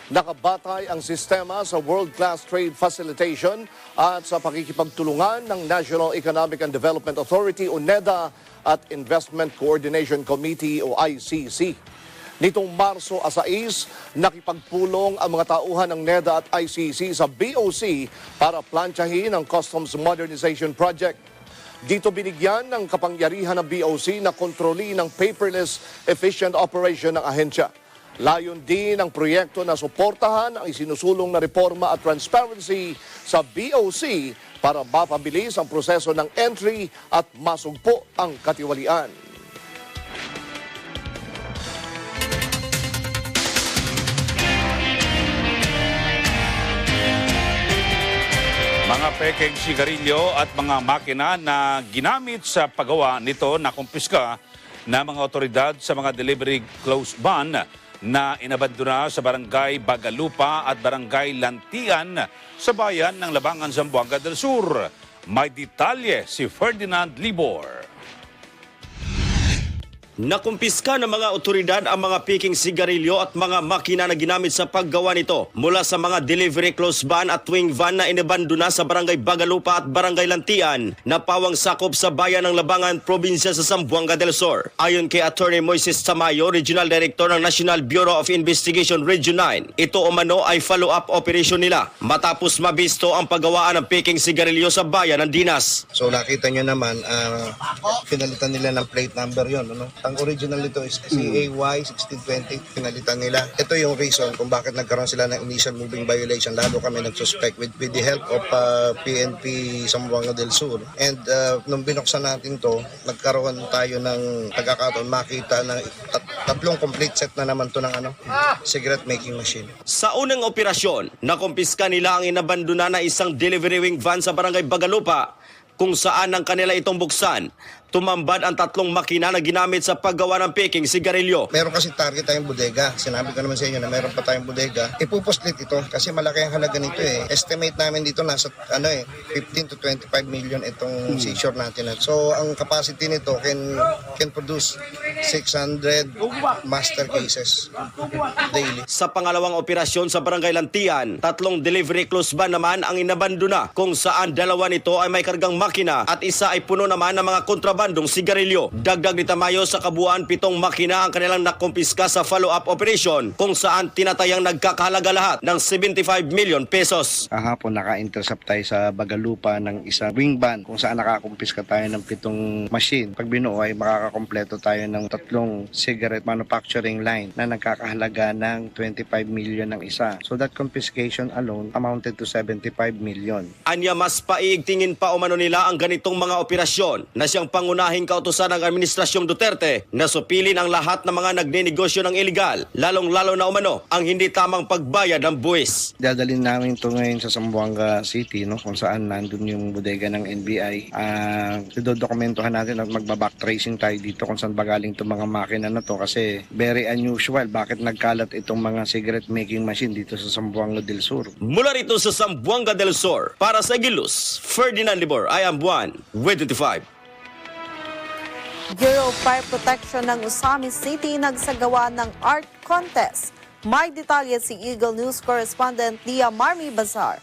Nakabatay ang sistema sa world-class trade facilitation at sa pakikipagtulungan ng National Economic and Development Authority o NEDA at Investment Coordination Committee o ICC. Nitong Marso 6, nakipagpulong ang mga tauhan ng NEDA at ICC sa BOC para plantsahin ang Customs Modernization Project. Dito binigyan ng kapangyarihan ng BOC na kontrolin ang paperless efficient operation ng ahensya. Layon din ang proyekto na suportahan ang isinusulong na reforma at transparency sa BOC para mapabilis ang proseso ng entry at masugpo ang katiwalian. Mga pekeng sigarilyo at mga makina na ginamit sa paggawa nito na kumpiska na mga otoridad sa mga delivery close ban na inabandona sa barangay Bagalupa at barangay Lantian sa bayan ng Labangan, Zamboanga del Sur. May detalye si Ferdinand Libor. Nakumpiska ng mga otoridad ang mga piking sigarilyo at mga makina na ginamit sa paggawa nito mula sa mga delivery close van at twing van na inabandona sa barangay Bagalupa at barangay Lantian na pawang sakop sa bayan ng Labangan, probinsya sa Zamboanga del Sur. Ayon kay Attorney Moises Tamayo, Regional Director ng National Bureau of Investigation Region 9, ito umano ay follow-up operation nila matapos mabisto ang paggawaan ng piking sigarilyo sa bayan ng Dinas. So nakita nyo naman, pinalitan nila ng plate number yon, ano? Ang original nito is CAY 1620, pinalitan nila. Ito yung reason kung bakit nagkaroon sila ng initial moving violation. Lalo kami nagsuspect with the help of PNP Zamboanga del Sur. And nung binuksan natin to, nagkaroon tayo ng pagkakataon makita na tatlong complete set na naman to ng cigarette making machine. Sa unang operasyon, nakumpiska nila ang inabandona na isang delivery wing van sa barangay Bagalupa kung saan ang kanila itong buksan. Tumambad ang tatlong makina na ginamit sa paggawa ng peking sigarilyo. Meron kasi target tayong bodega. Sinabi ko naman sa inyo na meron pa tayong bodega. Ipupuslit ito kasi malaki ang halaga nito eh. Estimate namin dito nasa 15 to 25 million itong seizure natin. So ang capacity nito can produce 600 master cases daily. Sa pangalawang operasyon sa barangay Lantian, tatlong delivery close van naman ang inabandona kung saan dalawa nito ay may kargang makina at isa ay puno naman ng mga kontrabandong sigarilyo. Dagdag ni Tamayo sa kabuuan 7 makina ang kanilang nakumpiska sa follow-up operation kung saan tinatayang nagkakahalaga lahat ng 75 million pesos. Kahapon naka-intercept tayo sa Bagalupa ng isang wing van kung saan nakakumpiska tayo ng 7 machine. Pag binuo ay makakakompleto tayo ng 3 cigarette manufacturing line na nagkakahalaga ng 25 million ng isa. So that confiscation alone amounted to 75 million. Anya mas paiigtingin pa umano nila ang ganitong mga operasyon na siyang pangunahing kautusan ng Administrasyong Duterte na supilin ang lahat ng mga nagninegosyo ng iligal, lalong-lalo na umano ang hindi tamang pagbayad ng buwis. Dadalhin namin ito ngayon sa Zamboanga City, kung saan nandun yung bodega ng NBI. Dodokumentohan natin at magbaback tracing tayo dito kung saan bagaling itong mga makina na to kasi very unusual bakit nagkalat itong mga cigarette making machine dito sa Zamboanga del Sur. Mula rito sa Zamboanga del Sur, para sa Agilus, Ferdinand Libor, I am Juan, with 25. Bureau of Fire Protection ng Usami City nagsagawa ng art contest. May detalye si Eagle News correspondent Lia Marmi Bazar.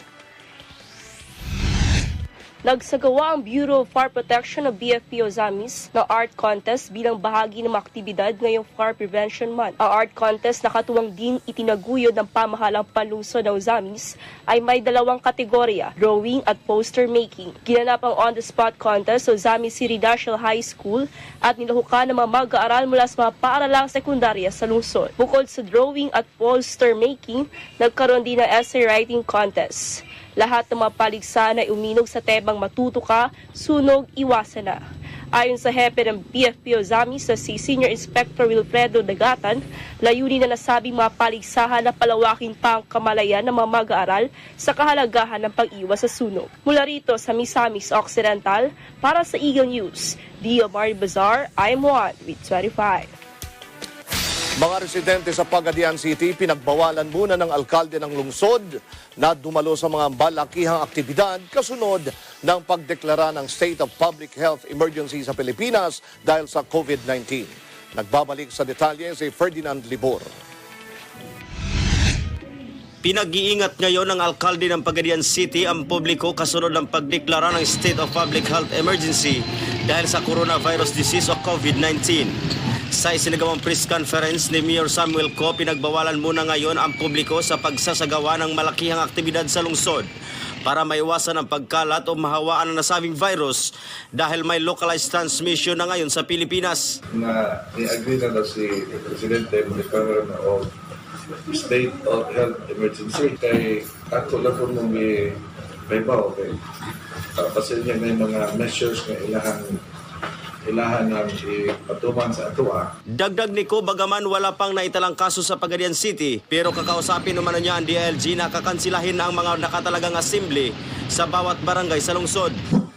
Nagsagawa ang Bureau of Fire Protection ng BFP Ozamis na art contest bilang bahagi ng aktibidad ngayong Fire Prevention Month. Ang art contest na katuwang din itinaguyod ng pamahalang palusod ng Ozamis ay may 2 kategorya, drawing at poster making. Ginanap ang on-the-spot contest sa Ozamis Residential High School at nilahukan ng mga mag-aaral mula sa mga paaralang sekundarya sa lungsod. Bukod sa drawing at poster making, nagkaroon din ng essay writing contest. Lahat ng mga paligsahan ay uminog sa tebang matuto ka, sunog, iwasan na. Ayon sa hepe ng BFP Ozamis na si Senior Inspector Wilfredo Dagatan, layunin na nasabing mga paligsahan na palawakin pa ang kamalayan ng mga mag-aaral sa kahalagahan ng pag-iwas sa sunog. Mula rito sa Misamis Occidental, para sa Eagle News, Dio Mari Bazar, I'm Juan with 25. Mga residente sa Pagadian City, pinagbawalan muna ng alkalde ng lungsod na dumalo sa mga malakihang aktibidad kasunod ng pagdeklara ng State of Public Health Emergency sa Pilipinas dahil sa COVID-19. Nagbabalik sa detalye si Ferdinand Libor. Pinag-iingat ngayon ng alkalde ng Pagadian City ang publiko kasunod ng pagdeklara ng State of Public Health Emergency dahil sa coronavirus disease o COVID-19. Sa isinagawang press conference ni Mayor Samuel Co, pinagbawalan muna ngayon ang publiko sa pagsasagawa ng malakihang aktibidad sa lungsod para maiwasan ang pagkalat o mahawaan ng nasabing virus dahil may localized transmission na ngayon sa Pilipinas. I-agree na si Presidente magkaroon of State of Health Emergency kay ako lang po nung may baw, okay. Kasi niya may mga measures na ilahan ng ipatuman sa atua. Dagdag ni Ko, bagaman wala pang naitalang kaso sa Pagadian City, pero kakausapin naman niya ang DILG na kakansilahin na ang mga nakatalagang assembly sa bawat barangay sa lungsod.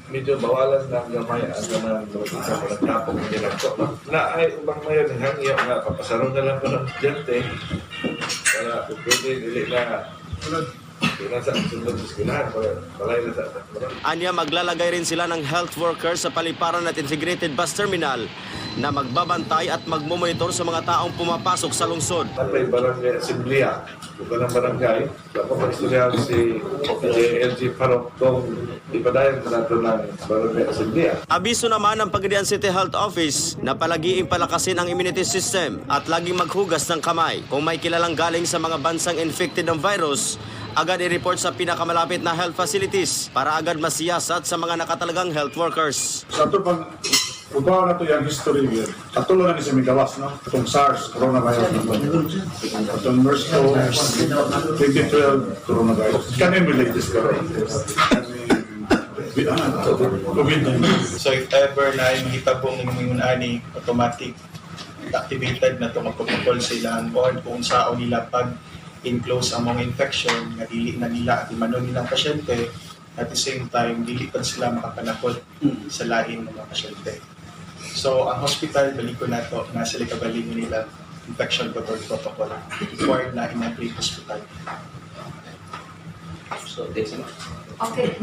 Medyo bawalan ng gamay ang ganang sa mga tapong ginagawa ko. Na ay ubang mayon ng hangyo nga papasaro na lang ko ng estudyante para pwede dili na Anya, maglalagay rin sila ng health workers sa paliparan at integrated bus terminal na magbabantay at magmumonitor sa mga taong pumapasok sa lungsod. May barangay asemblea, bukan ng barangay, ako mag-istoryahan si LG Parok kung ipadayan na natin ng barangay asemblea. Abiso naman ng Pagadian City Health Office na palagiing palakasin ang immunity system at laging maghugas ng kamay. Kung may kilalang galing sa mga bansang infected ng virus, agad i-report sa pinakamalapit na health facilities para agad masiyasat sa mga nakatalagang health workers. Sa ito pag Kung na ito yung history yun, katulo na ni sa Migawas, no? Itong SARS, coronavirus na ito. Itong MERS-CoV, 2012 coronavirus. Can you relate this COVID-19? So if ever na mahitabo ng mga ani, automatic activated na ito magpapakol sila ang kung saan nila pag in-close ang mga infection na dili na nila at imanon nilang pasyente. At the same time, dili pa sila makapanakot sa lain ng mga pasyente. So, ang hospital, baliko na ito, na sila kabalin nila infection control protocol required na in every hospital. So, this is okay.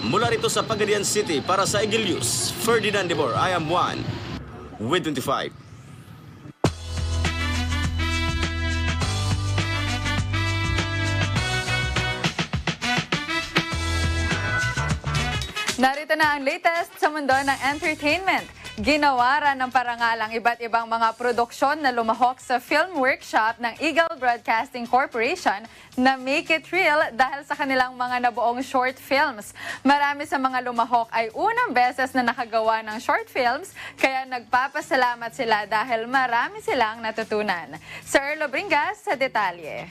Mula rito sa Pagadian City para sa Agila News, Ferdinand Debor, I am one with 25. Narito na ang latest sa mundo ng entertainment. Ginawaran ng parangalang iba't ibang mga produksyon na lumahok sa film workshop ng Eagle Broadcasting Corporation na Make It Real dahil sa kanilang mga nabuong short films. Marami sa mga lumahok ay unang beses na nakagawa ng short films, kaya nagpapasalamat sila dahil marami silang natutunan. Sir Erlo Bringas sa detalye.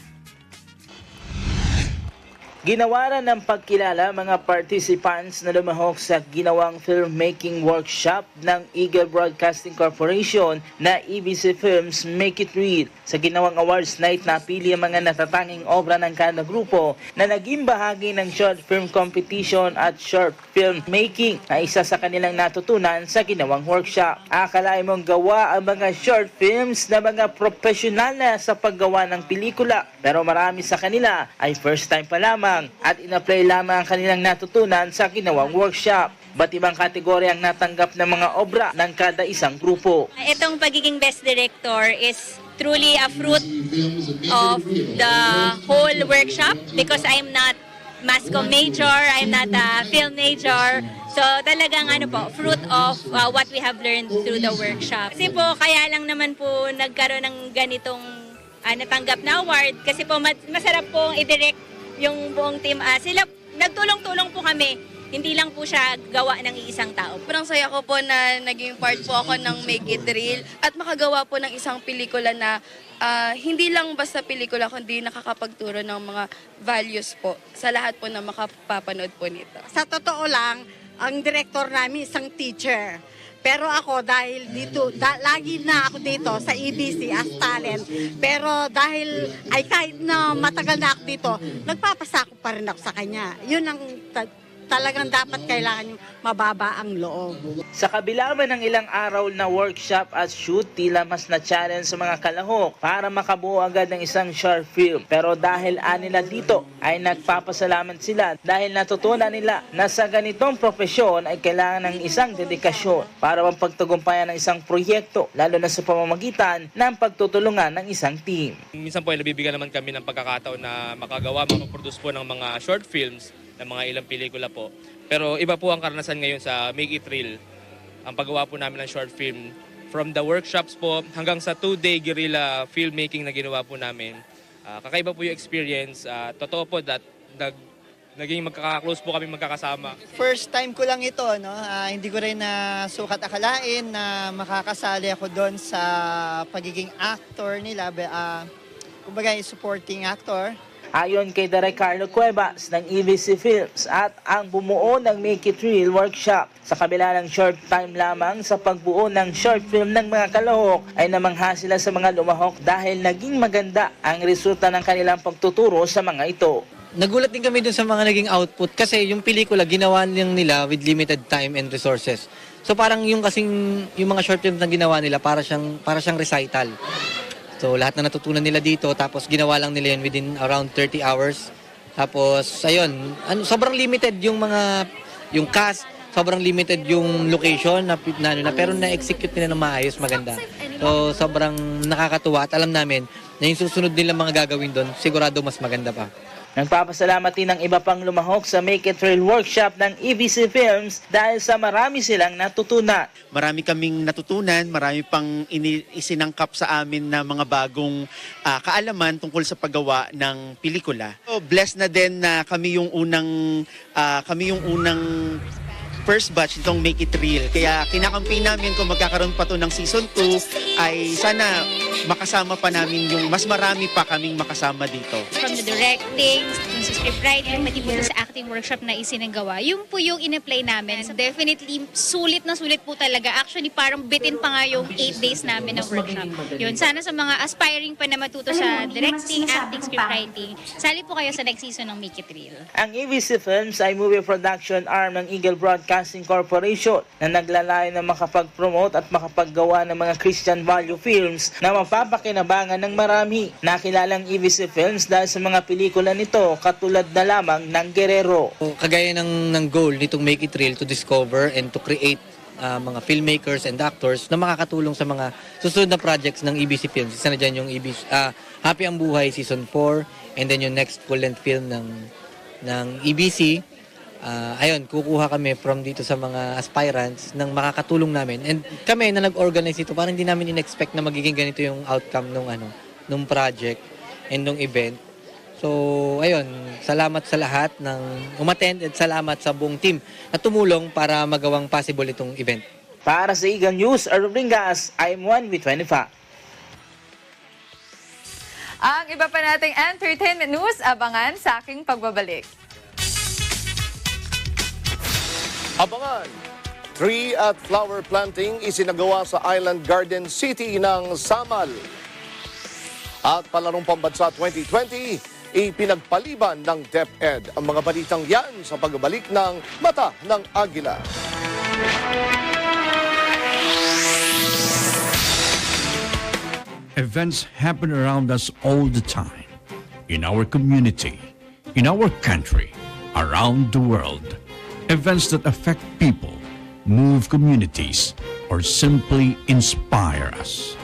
Ginawaran ng pagkilala mga participants na lumahok sa ginawang filmmaking workshop ng Eagle Broadcasting Corporation na EBC Films Make It Real. Sa ginawang awards night, napili ang mga natatanging obra ng kada grupo na naging bahagi ng short film competition at short film making na isa sa kanilang natutunan sa ginawang workshop. Akalain mong gawa ang mga short films na mga profesional na sa paggawa ng pelikula, pero marami sa kanila ay first time pa lamang at ina-apply lamang ang kanilang natutunan sa ginawang workshop. Ba't ibang kategorya ang natanggap ng mga obra ng kada isang grupo? Itong pagiging best director is truly a fruit of the whole workshop because I'm not mass comm major, I'm not a film major. So talagang fruit of what we have learned through the workshop. Kasi po kaya lang naman po nagkaroon ng ganitong natanggap na award kasi po masarap pong i-direct yung buong team. Sila nagtulong-tulong po kami. Hindi lang po siya gawa ng iisang tao. Sobrang saya ko po na naging part po ako ng Make It Real at makagawa po ng isang pelikula na hindi lang basta pelikula kundi nakakapagturo ng mga values po sa lahat po na makapapanood po nito. Sa totoo lang, ang director namin isang teacher. Pero ako dahil dito, lagi na ako dito sa EBC as talent. Pero dahil ay kahit na matagal na ako dito, nagpapasako pa rin ako sa kanya. Yun ang talagang dapat kailangan yung mababa ang loob. Sa kabila man ng ilang araw na workshop at shoot, tila mas na-challenge sa mga kalahok para makabuo agad ng isang short film. Pero dahil anila dito ay nagpapasalamat sila dahil natutunan nila na sa ganitong profesyon ay kailangan ng isang dedikasyon para mapagtagumpayan ng isang proyekto, lalo na sa pamamagitan ng pagtutulungan ng isang team. Minsan po ay nabibigyan naman kami ng pagkakataon na makagawa, makaproduce po ng mga short films ng mga ilang pelikula po. Pero iba po ang karanasan ngayon sa Make It Real. Ang paggawa po namin ng short film. From the workshops po hanggang sa 2-day guerrilla filmmaking na ginawa po namin. Kakaiba po yung experience. Totoo po that naging magkaka-close po kami magkakasama. First time ko lang ito, no? Hindi ko rin na sukat akalain na makakasali ako doon sa pagiging actor nila. Kumbaga, supporting actor. Ayon kay Direk Carlo Cuevas ng EBC Films at ang bumuo ng Make It Real workshop, sa kabila ng short time lamang sa pagbuo ng short film ng mga kalahok ay namangha sila sa mga lumahok dahil naging maganda ang resulta ng kanilang pagtuturo sa mga ito. Nagulat din kami dun sa mga naging output kasi yung pelikula ginawa nila with limited time and resources. So parang yung mga short film na ginawa nila para siyang recital. So lahat na natutunan nila dito, tapos ginawa lang nila yun within around 30 hours. Tapos ayun, sobrang limited yung cast, sobrang limited yung location pero na-execute nila ng maayos, maganda. So sobrang nakakatuwa at alam namin na yung susunod nila mga gagawin doon, sigurado mas maganda pa. Nagpapasalamat din ng iba pang lumahok sa Make It Real workshop ng EBC Films dahil sa marami silang natutunan. Marami kaming natutunan, marami pang isinangkap sa amin na mga bagong kaalaman tungkol sa paggawa ng pelikula. So, blessed na din na kami yung unang first batch itong Make It Real. Kaya kinakampay namin kung magkakaroon pa to ng season 2 ay sana makasama pa namin yung mas marami pa kaming makasama dito. From the directing, yung sa scriptwriting, pati po sa acting workshop na isinagawa, yung po yung in-apply namin. So definitely, sulit na sulit po talaga. Actually, parang bitin pa nga yung 8 days namin ng workshop. Yun, sana sa mga aspiring pa na matuto sa directing, acting, scriptwriting, sali po kayo sa next season ng Make It Real. Ang ABC Films ay movie production arm ng Eagle Broadcasting Corporation na naglalayo na makapag-promote at makapaggawa ng mga Christian value films na mapapakinabangan ng marami. Nakilalang ABC Films dahil sa mga pelikula nito katulad na lamang ng Guerrero. Kagaya ng goal nitong Make It Real to discover and to create mga filmmakers and actors na makakatulong sa mga susunod na projects ng EBC Films. Isa na dyan yung Happy ang Buhay Season 4 and then yung next full-length film ng EBC. Ayun, kukuha kami from dito sa mga aspirants nang makakatulong namin. And kami na nag-organize ito, parang hindi namin in-expect na magiging ganito yung outcome nung project and nung event. So, ayun, salamat sa lahat ng umattend at salamat sa buong team na tumulong para magawang possible itong event. Para sa Eagle News, Arvin Ringas, I'm 1 with 25. Ang iba pa nating entertainment news, abangan sa aking pagbabalik. Abangan! Tree at flower planting isinagawa sa Island Garden City ng Samal. At palarong pambansa 2020, ipinagpaliban ng DepEd ang mga balitang yan sa pagbabalik ng Mata ng Agila. Events happen around us all the time, in our community, in our country, around the world. Events that affect people, move communities, or simply inspire us.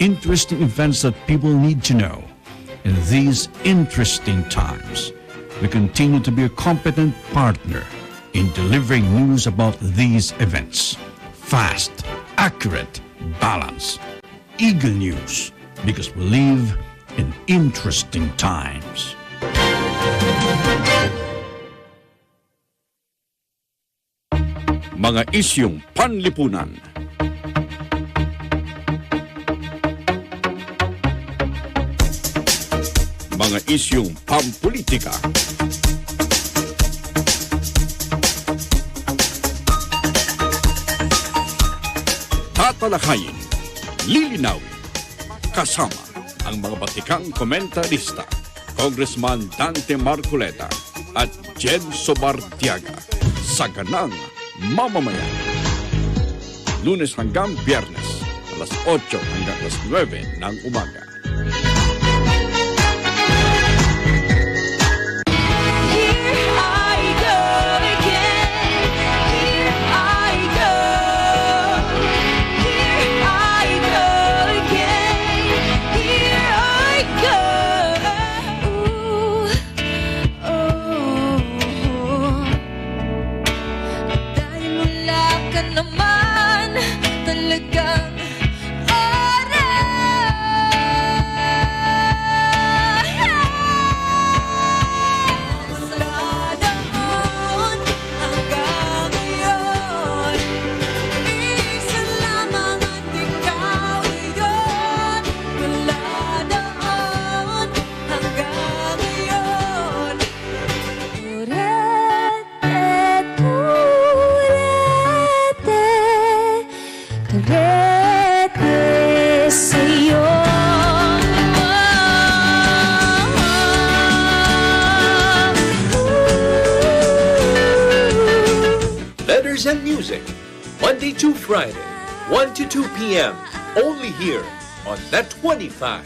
Interesting events that people need to know. In these interesting times, we continue to be a competent partner in delivering news about these events. Fast, accurate, balanced. Eagle News, because we live in interesting times. Mga isyung panlipunan. Mga isyung pampolitika. Tatalakayin, lilinawin, kasama ang mga batikang komentarista, Congressman Dante Marcoleta at Jed Sobartiaga sa Ganang Mamamayan. Lunes hanggang Biyernes, alas 8 hanggang alas 9 ng umaga. Letters and Music, Monday to Friday, 1 to 2 p.m. Only here on Net 25.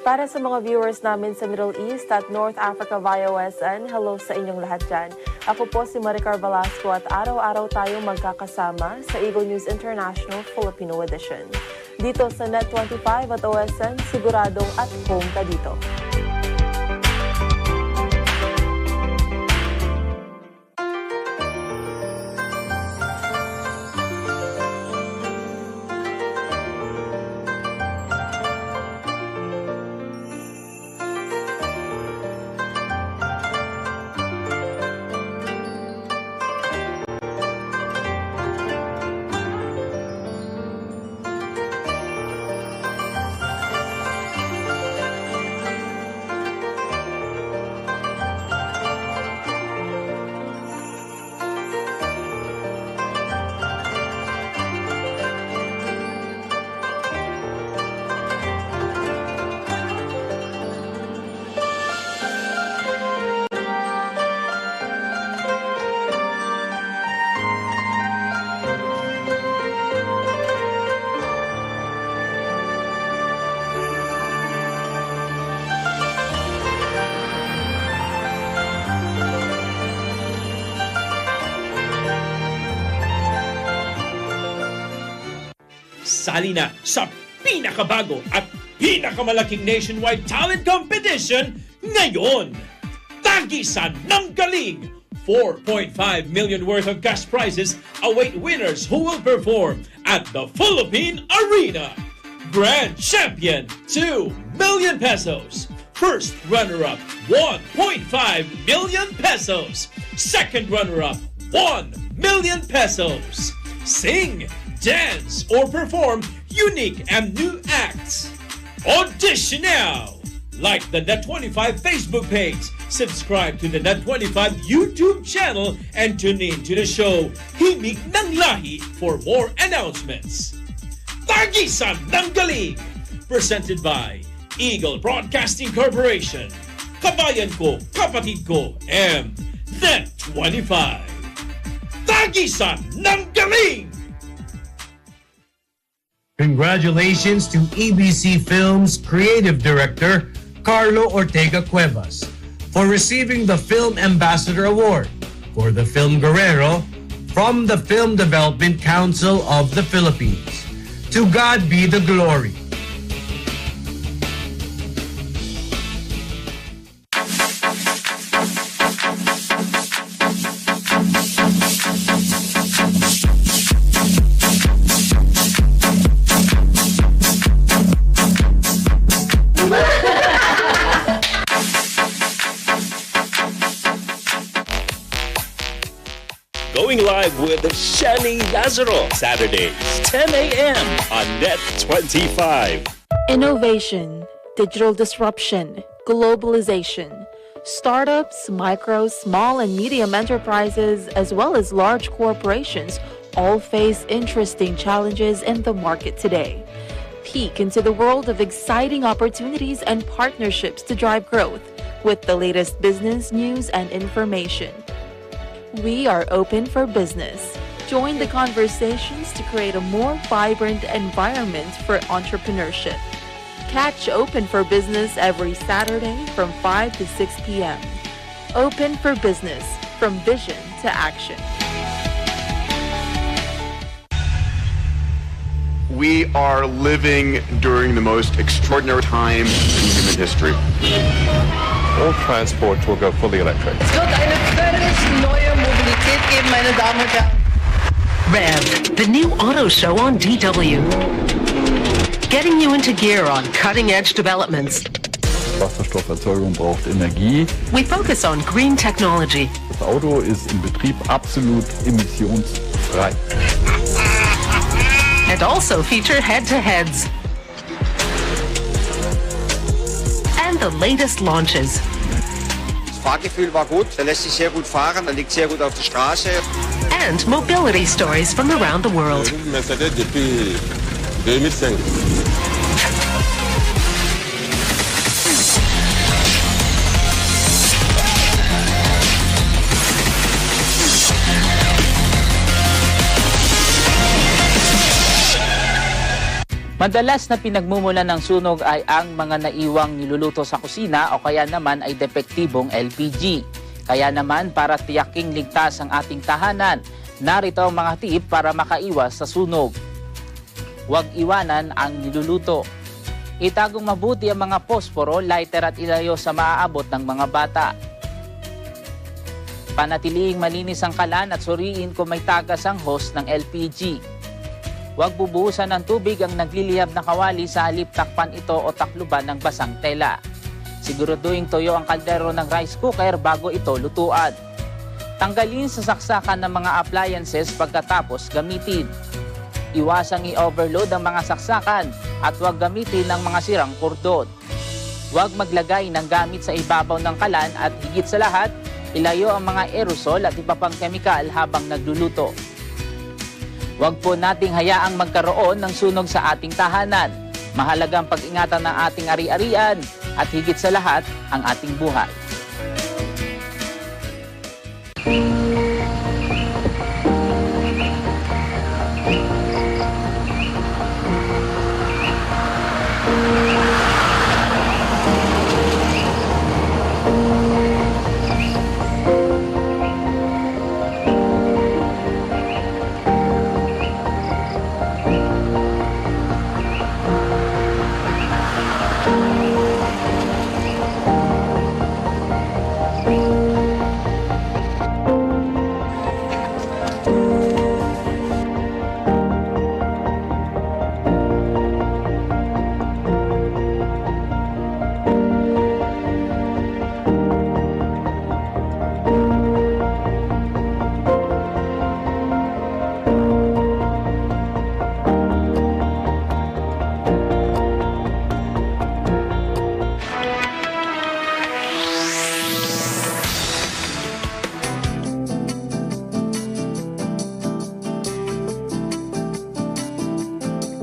Para sa mga viewers namin sa Middle East at North Africa via OSN, hello sa inyong lahat dyan. Ako po si Maricar Velasco at araw-araw tayong magkakasama sa Eagle News International Filipino Edition. Dito sa Net25 at OSN, siguradong at home ka dito. Sali na sa pinakabago at pinakamalaking nationwide talent competition ngayon! Tagisan ng Galing! 4.5 million worth of cash prizes await winners who will perform at the Philippine Arena. Grand Champion, 2 million pesos. First runner-up, 1.5 million pesos. Second runner-up, 1 million pesos. Sing, dance, or perform unique and new acts. Audition now! Like the Net25 Facebook page, subscribe to the Net25 YouTube channel, and tune in to the show Himig ng Lahi for more announcements. Tagisan ng Galing! Presented by Eagle Broadcasting Corporation. Kabayan ko, kapatid ko, and Net25. Tagisan ng Galing! Congratulations to EBC Films Creative Director Carlo Ortega Cuevas for receiving the Film Ambassador Award for the film Guerrero from the Film Development Council of the Philippines. To God be the glory. Going live with Shani Lazaro, Saturdays, 10 a.m. on Net25. Innovation, digital disruption, globalization. Startups, micro, small, and medium enterprises, as well as large corporations, all face interesting challenges in the market today. Peek into the world of exciting opportunities and partnerships to drive growth with the latest business news and information. We are open for business. Join the conversations to create a more vibrant environment for entrepreneurship. Catch Open for Business every Saturday from 5 to 6 p.m. Open for Business, from vision to action. We are living during the most extraordinary time in human history. All transport will go fully electric. Es wird eine völlig neue Mobilität geben, meine Damen und Herren. Rev, the new auto show on DW. Getting you into gear on cutting-edge developments. Wasserstofferzeugung braucht Energie. We focus on green technology. Das Auto ist im Betrieb absolut emissionsfrei. And also feature head-to-heads. And the latest launches. Das Fahrgefühl war gut, er lässt sich sehr gut fahren, er liegt sehr gut auf der Straße. And mobility stories from around the world. Mercedes depuis 2005. Madalas na pinagmumulan ng sunog ay ang mga naiwang niluluto sa kusina o kaya naman ay depektibong LPG. Kaya naman para tiyaking ligtas ang ating tahanan, narito ang mga tip para makaiwas sa sunog. Huwag iwanan ang niluluto. Itagong mabuti ang mga posporo, lighter at ilayo sa maaabot ng mga bata. Panatiliing malinis ang kalan at suriin kung may tagas ang hose ng LPG. Huwag bubuhusan ng tubig ang nagliliyab na kawali sa halip takpan ito o takluban ng basang tela. Siguraduhin toyo ang kaldero ng rice cooker bago ito lutuan. Tanggalin sa saksakan ng mga appliances pagkatapos gamitin. Iwasang i-overload ang mga saksakan at huwag gamitin ng mga sirang kordon. Huwag maglagay ng gamit sa ibabaw ng kalan at higit sa lahat, ilayo ang mga aerosol at iba pang kemikal habang nagluluto. Huwag po nating hayaang magkaroon ng sunog sa ating tahanan. Mahalagang pag-ingatan ng ating ari-arian at higit sa lahat ang ating buhay.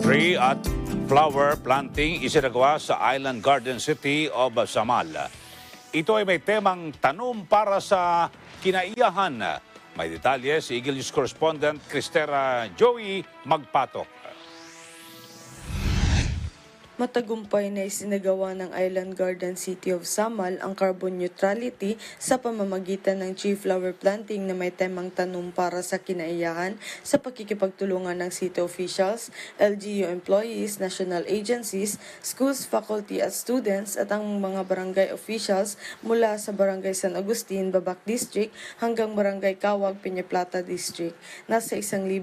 Tree at flower planting isinagawa sa Island Garden City of Samal. Ito ay may temang tanong para sa kinaiyahan. May detalye si Eagle News correspondent Cristera Joey Magpatok. Matagumpay na isinagawa ng Island Garden City of Samal ang carbon neutrality sa pamamagitan ng tree flower planting na may temang tanong para sa kinaiyahan sa pakikipagtulungan ng city officials, LGU employees, national agencies, schools, faculty at students at ang mga barangay officials mula sa Barangay San Agustin, Babac District hanggang Barangay Kawag, Peña Plata District. Nasa 1,500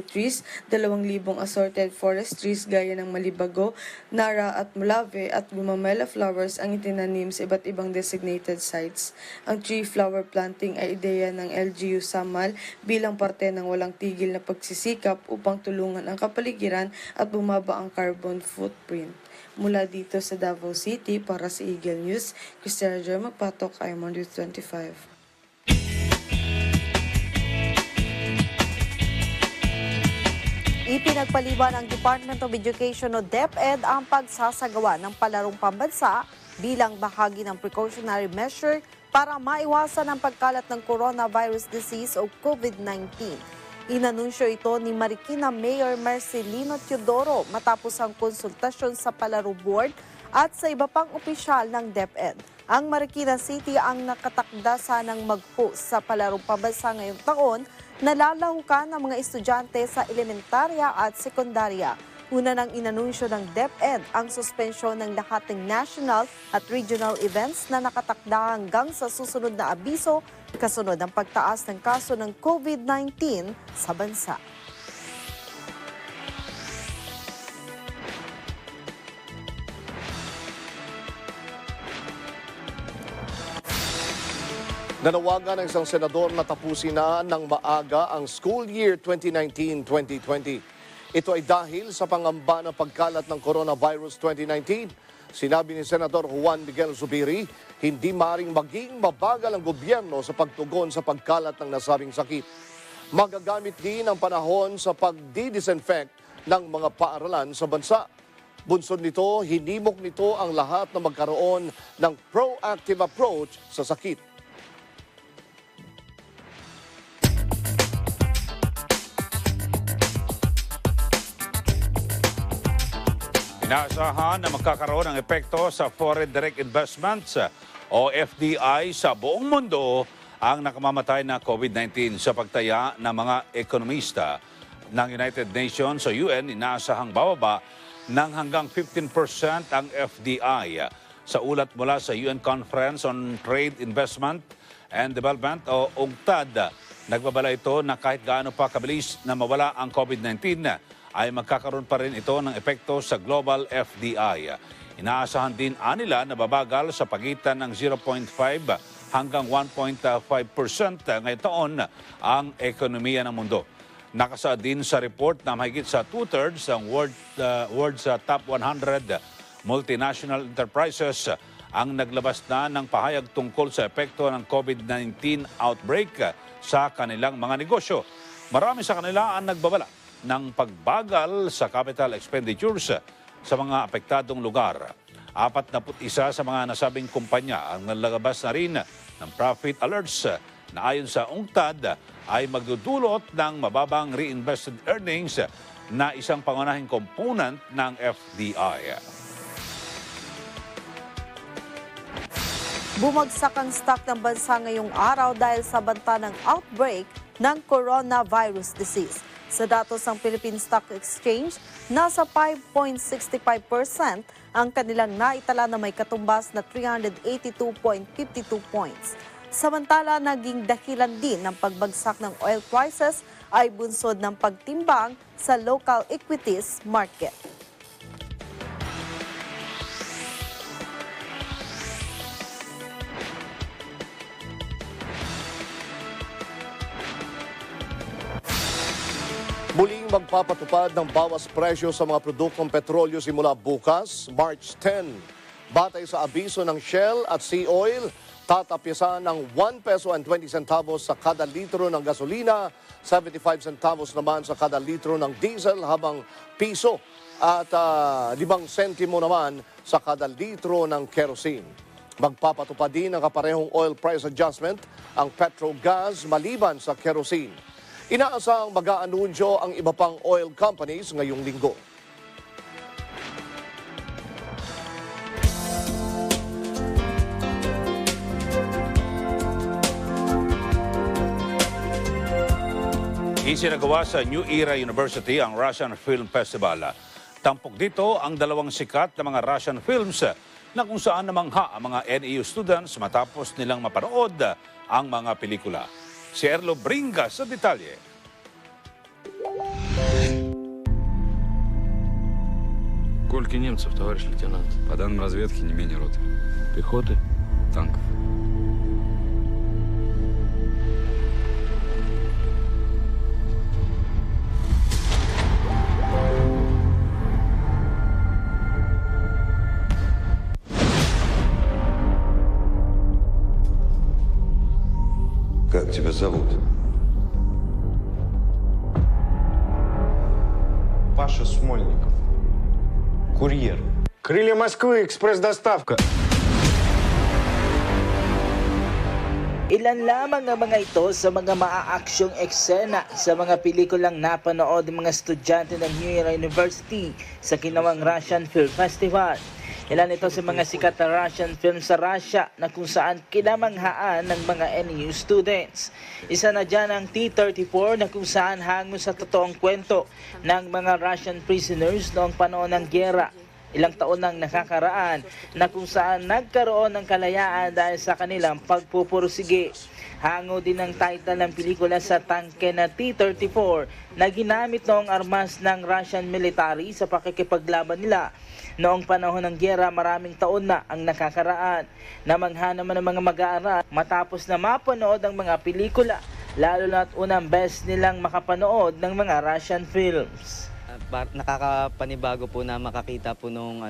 trees, 2,000 assorted forest trees gaya ng Malibago, Nara at Mulave at Gumamela flowers ang itinanim sa iba't ibang designated sites. Ang tree flower planting ay ideya ng LGU Samal bilang parte ng walang tigil na pagsisikap upang tulungan ang kapaligiran at bumaba ang carbon footprint. Mula dito sa Davao City para sa Eagle News, Cristera Joy Magpatok, I'm on Youth 25. Ipinagpaliban ng Department of Education o DepEd ang pagsasagawa ng palarong pambansa bilang bahagi ng precautionary measure para maiwasan ang pagkalat ng coronavirus disease o COVID-19. Inanunsyo ito ni Marikina Mayor Marcelino Teodoro matapos ang konsultasyon sa Palaro Board at sa iba pang opisyal ng DepEd. Ang Marikina City ang nakatakda sanang mag-host sa palarong pambansa ngayong taon na lalahukan ng mga estudyante sa elementarya at sekundarya. Una nang inanunsyo ng DepEd ang suspensyon ng lahat ng national at regional events na nakatakda hanggang sa susunod na abiso kasunod ng pagtaas ng kaso ng COVID-19 sa bansa. Nanawagan ng isang senador na tapusin na ng maaga ang school year 2019-2020. Ito ay dahil sa pangamba ng pagkalat ng coronavirus 2019. Sinabi ni Senador Juan Miguel Zubiri, hindi maaaring maging mabagal ang gobyerno sa pagtugon sa pagkalat ng nasabing sakit. Magagamit din ang panahon sa pagdi-disinfect ng mga paaralan sa bansa. Bunsod nito, hinimok nito ang lahat na magkaroon ng proactive approach sa sakit. Inaasahan na magkakaroon ng epekto sa foreign direct investments o FDI sa buong mundo ang nakamamatay na COVID-19 sa pagtaya ng mga ekonomista ng United Nations o UN. Inaasahang bababa ng hanggang 15% ang FDI. Sa ulat mula sa UN Conference on Trade, Investment and Development o UNCTAD, nagbabala ito na kahit gaano pa kabilis na mawala ang COVID-19 ay magkakaroon pa rin ito ng epekto sa global FDI. Inaasahan din nila na babagal sa pagitan ng 0.5 hanggang 1.5% ngayong taon ang ekonomiya ng mundo. Nakasaad din sa report na mahigit sa 2/3 ng world's top 100 multinational enterprises ang naglabas na ng pahayag tungkol sa epekto ng COVID-19 outbreak sa kanilang mga negosyo. Marami sa kanila ang nagbabala ng pagbagal sa capital expenditures sa mga apektadong lugar. 41 sa mga nasabing kumpanya ang nalagabas na rin ng profit alerts na ayon sa UNCTAD ay magdudulot ng mababang reinvested earnings na isang pangunahing component ng FDI. Bumagsak ang stock ng bansa ngayong araw dahil sa banta ng outbreak ng coronavirus disease. Sa datos ng Philippine Stock Exchange, nasa 5.65% ang kanilang naitala na may katumbas na 382.52 points. Samantala, naging dahilan din ng pagbagsak ng oil prices ay bunsod ng pagtimbang sa local equities market. Muling magpapatupad ng bawas presyo sa mga produktong petrolyo simula bukas, March 10. Batay sa abiso ng Shell at Sea Oil, tatapyasan ng 1 peso and 20 centavos sa kada litro ng gasolina, 75 centavos naman sa kada litro ng diesel, habang piso at 5 sentimo naman sa kada litro ng kerosene. Magpapatupad din ng kaparehong oil price adjustment ang petrogas maliban sa kerosene. Inaasang mag-aanunsyo ang iba pang oil companies ngayong linggo. Isinagawa sa New Era University ang Russian Film Festival. Tampok dito ang dalawang sikat na mga Russian films na kung saan namangha ang mga NEU students matapos nilang mapanood ang mga pelikula. Si Erlo Bringa sa detalye. Сколько немцев, товарищ лейтенант? По данным разведки, не менее роты. Пехоты? Танков. Как тебя зовут? Паша Смольников. Курьер. Крылья Москвы, экспресс-доставка. Ilan lamang ang mga ito sa mga maaaksyong eksena sa mga pelikulang napanood ng mga estudyante ng New Era University sa kinawang Russian Film Festival. Ilan ito sa mga sikat na Russian film sa Russia na kung saan kinamanghaan ng mga NEU students. Isa na dyan ang T-34 na kung saan hango sa totoong kwento ng mga Russian prisoners noong panahon ng gyera. Ilang taon nang nakakaraan na kung saan nagkaroon ng kalayaan dahil sa kanilang pagpupursige. Hango din ang title ng pelikula sa tangke na T-34 na ginamit noong armas ng Russian military sa pakikipaglaban nila. Noong panahon ng gyera, maraming taon na ang nakakaraan. Namangha naman ng mga mag-aaral matapos na mapanood ang mga pelikula, lalo na't unang best nilang makapanood ng mga Russian films. Nakakapanibago po na makakita po nung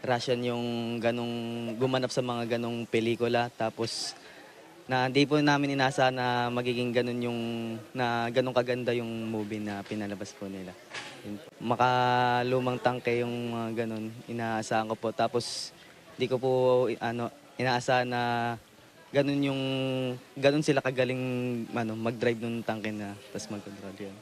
Russian yung ganong gumanap sa mga ganong pelikula, tapos na hindi po namin inaasahan na magiging ganun yung na ganun kaganda yung movie na pinalabas po nila. Makalumang tangke yung ganun, inaasahan ko po. Tapos hindi ko po inaasahan na ganun sila kagaling mag-drive nung tangke na tapos mag-control yun.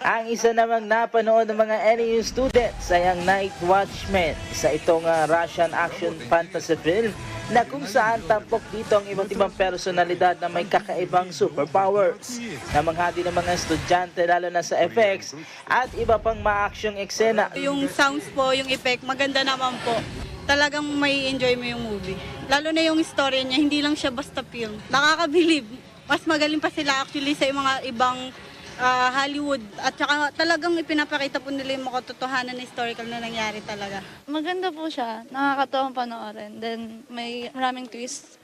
Ang isa namang napanood ng mga NEU students ay ang Night Watchman. Isa itong Russian action fantasy film na kung saan tampok dito ang iba't ibang personalidad na may kakaibang superpowers. Namanghadi ng mga estudyante lalo na sa effects at iba pang maaksyong eksena. Yung sounds po, yung effect, maganda naman po. Talagang may enjoy mo yung movie. Lalo na yung story niya, hindi lang siya basta film. Nakakabilib. Mas magaling pa sila actually sa mga ibang Hollywood. At saka talagang ipinapakita po nila yung mga katotohanan na historical na nangyari talaga. Maganda po siya. Nakakatawang panoorin. Then may maraming twist.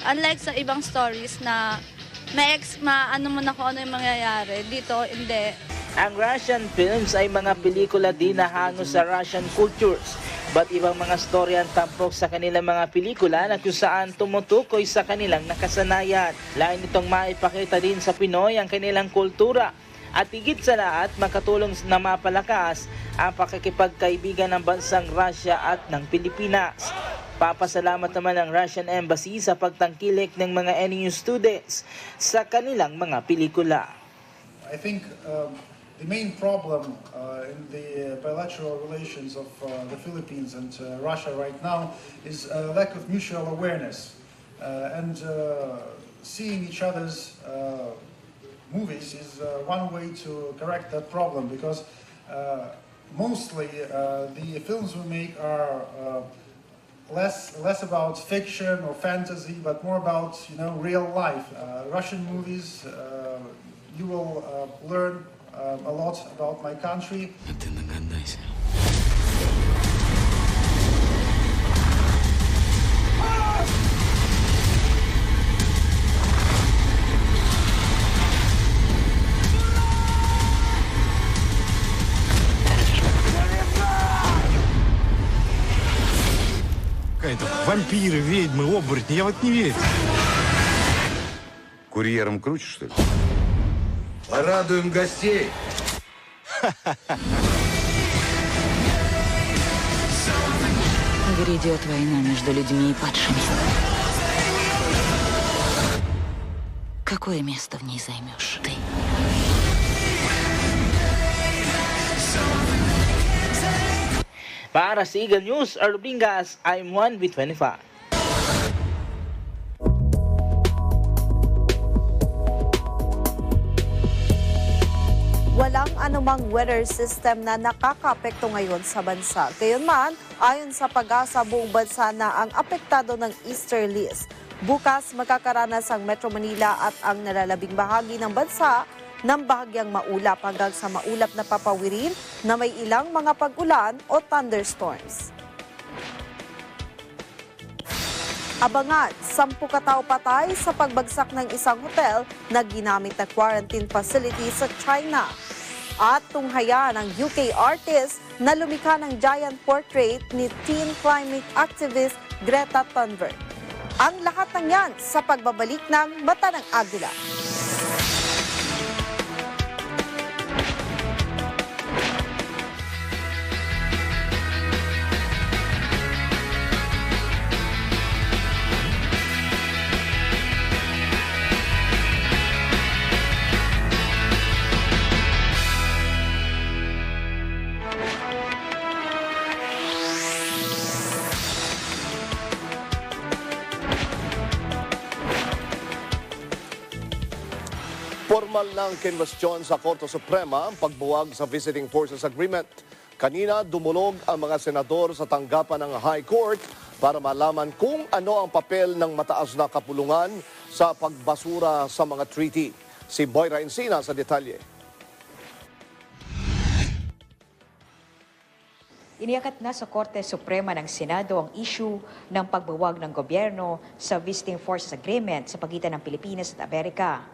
Unlike sa ibang stories na maano mo na kung ano yung mangyayari. Dito, hindi. Ang Russian films ay mga pelikula din na hango sa Russian cultures. Ba't ibang mga story ang tampok sa kanilang mga pelikula na kung saan tumutukoy sa kanilang nakasanayan. Lain nitong maipakita din sa Pinoy ang kanilang kultura. At higit sa lahat, makatulong na mapalakas ang pakikipagkaibigan ng bansang Russia at ng Pilipinas. Papasalamat naman ang Russian Embassy sa pagtangkilik ng mga NU students sa kanilang mga pelikula. I think the main problem in the bilateral relations of the Philippines and Russia right now is a lack of mutual awareness and seeing each other's movies is one way to correct that problem, because mostly the films we make are less about fiction or fantasy, but more about real life. Russian movies, you will learn a lot about my country. Какая-то вампиры, ведьмы, оборотни, я вот не верю. Курьером круче, что ли? Порадуем гостей. Грядет война между людьми и падшими. Какое место в ней займешь ты? Para sa Eagle News, Arlo Bringas, I'm 1 with 25. Walang anumang weather system na nakakaapekto ngayon sa bansa. Gayunman, ayon sa Pag-asa, buong bansa na ang apektado ng easterlies. Bukas, magkakaranas ang Metro Manila at ang nalalabing bahagi ng bansa ng bahagyang maulap hanggang sa maulap na papawirin na may ilang mga pag-ulan o thunderstorms. Abangan, 10 katao patay sa pagbagsak ng isang hotel na ginamit na quarantine facility sa China. At tunghayan ng UK artist na lumikha ng giant portrait ni teen climate activist Greta Thunberg. Ang lahat ng yan sa pagbabalik ng Mata ng Agila. Formal ng kinwestiyon sa Korte Suprema ang pagbuwag sa Visiting Forces Agreement. Kanina, dumulog ang mga senador sa tanggapan ng High Court para malaman kung ano ang papel ng mataas na kapulungan sa pagbasura sa mga treaty. Si Boyra Encina sa detalye. Iniakat na sa Korte Suprema ng Senado ang issue ng pagbuwag ng gobyerno sa Visiting Forces Agreement sa pagitan ng Pilipinas at Amerika.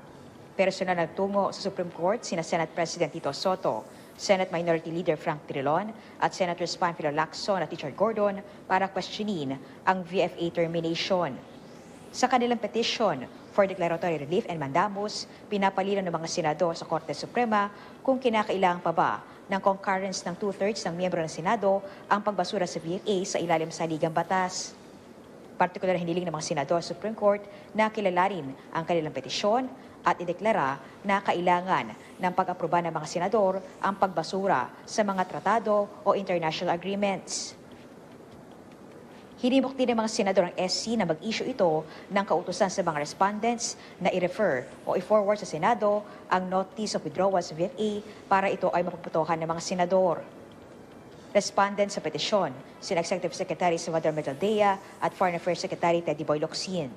Personal nagtungo sa Supreme Court sina Senate President Tito Soto, Senate Minority Leader Frank Tirelon at Senators Panfilo Lacson at Richard Gordon para questionin ang VFA termination. Sa kanilang petition for declaratory relief and mandamus, pinapalinan ng mga senador sa Korte Suprema kung kinakailangan pa ba ng concurrence ng 2/3 ng miyembro ng Senado ang pagbasura sa VFA sa ilalim sa ligang batas. Partikular hiniling ng mga senador sa Supreme Court na kilalarin ang kanilang petisyon at ideklara na kailangan ng pag-aproba ng mga senador ang pagbasura sa mga tratado o international agreements. Hinimok din ng mga senador ng SC na mag-issue ito ng kautusan sa mga respondents na i-refer o i-forward sa Senado ang notice of withdrawal sa VFA para ito ay mapuputuhan ng mga senador. Respondent sa petisyon, sina Executive Secretary Salvador Metaldea at Foreign Affairs Secretary Teddy Boy Locsin.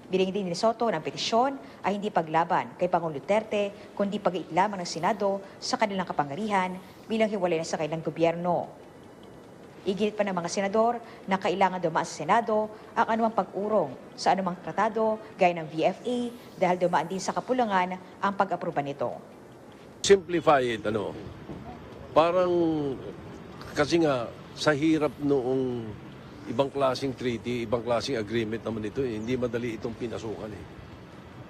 Biling din ni Soto ng petisyon ay hindi paglaban kay Pangulong Duterte kundi pag-iit lamang ng Senado sa kanilang kapangyarihan bilang hiwalay na sa kailang gobyerno. Iginit pa ng mga senador na kailangan dumaan sa Senado ang anumang pag-urong sa anumang tratado gaya ng VFA dahil dumaan din sa kapulungan ang pag-aproba nito. Simplify it, parang kasi nga sa hirap noong ibang klaseng treaty, ibang klaseng agreement naman ito hindi madali itong pinasukan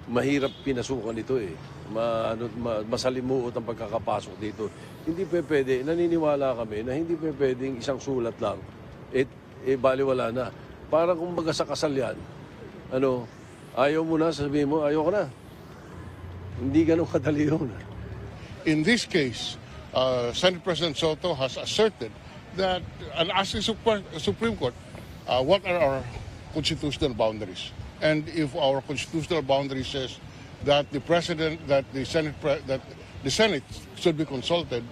Mahirap pinasukan ito masalimuot ang pagkakapasok dito. Hindi pwede, naniniwala kami na hindi pwedeng isang sulat lang, baliwala na. Para kumbaga sa kasal yan, ayaw mo na, sabihin mo, ayaw ka na. Hindi ganun kadali yun. In this case, Senate President Soto has asserted that, and asking Supreme Court, what are our constitutional boundaries? And if our constitutional boundary says that the President, that the Senate should be consulted,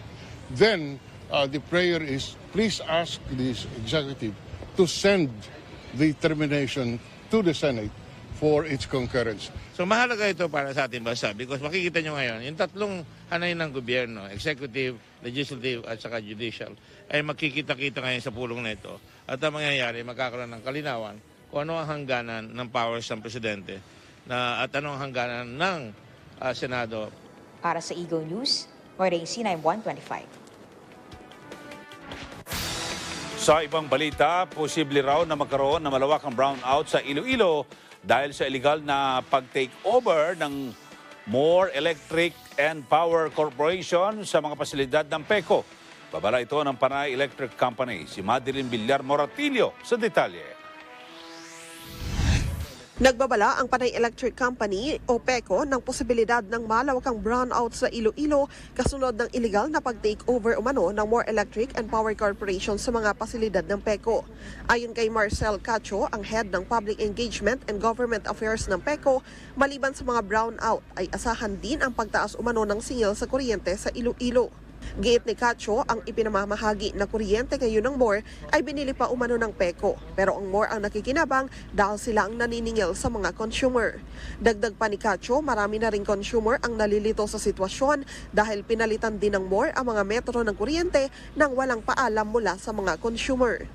then the prayer is, please ask the executive to send the termination to the Senate for its concurrence. So mahalaga ito para sa ating bansa because makikita nyo ngayon, yung tatlong hanay ng gobyerno, executive, legislative at saka judicial, ay magkikita-kita ngayon sa pulong na ito. At ang mangyayari, magkakaroon ng kalinawan kung ano ang hangganan ng powers ng Presidente at ano ang hangganan ng Senado. Para sa Eagle News, Moirang C9 125. Sa ibang balita, posible raw na magkaroon ng malawakang brownout sa Iloilo dahil sa illegal na pag-takeover ng More Electric and Power Corporation sa mga pasilidad ng PECO. Babala ito ng Panay Electric Company. Si Madeline Villar Moratillo sa detalye. Nagbabala ang Panay Electric Company o PECO ng posibilidad ng malawakang brownout sa Iloilo kasunod ng illegal na pag-takeover umano ng More Electric and Power Corporation sa mga pasilidad ng PECO. Ayon kay Marcel Cacho, ang head ng Public Engagement and Government Affairs ng PECO, maliban sa mga brownout ay asahan din ang pagtaas umano ng singil sa kuryente sa Iloilo. Giit ni Cacho, ang ipinamamahagi na kuryente ngayon ng More ay binili pa umano ng PECO. Pero ang More ang nakikinabang dahil sila ang naniningil sa mga consumer. Dagdag pa ni Cacho, marami na ring consumer ang nalilito sa sitwasyon dahil pinalitan din ng More ang mga metro ng kuryente nang walang paalam mula sa mga consumer.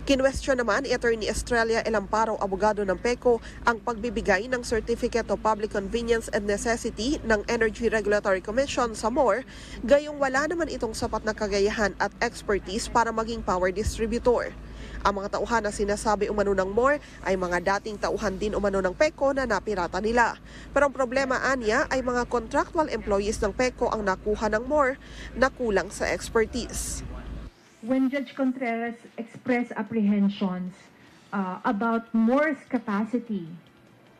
Kinwestiyon naman ni Attorney Estrella Elamparo, abogado ng PECO, ang pagbibigay ng Certificate of Public Convenience and Necessity ng Energy Regulatory Commission sa More, gayong wala naman itong sapat na kagayahan at expertise para maging power distributor. Ang mga tauhan na sinasabi umano ng More ay mga dating tauhan din umano ng PECO na napirata nila. Pero ang problema anya ay mga contractual employees ng PECO ang nakuha ng More na kulang sa expertise. When Judge Contreras expressed apprehensions about Moore's capacity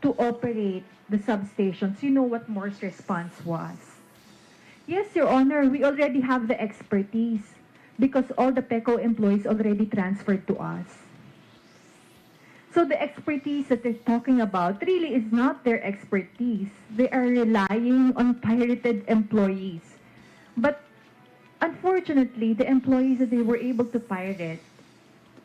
to operate the substations, you know what Moore's response was? Yes, Your Honor, we already have the expertise because all the PECO employees already transferred to us. So the expertise that they're talking about really is not their expertise. They are relying on pirated employees. But unfortunately, the employees that they were able to pirate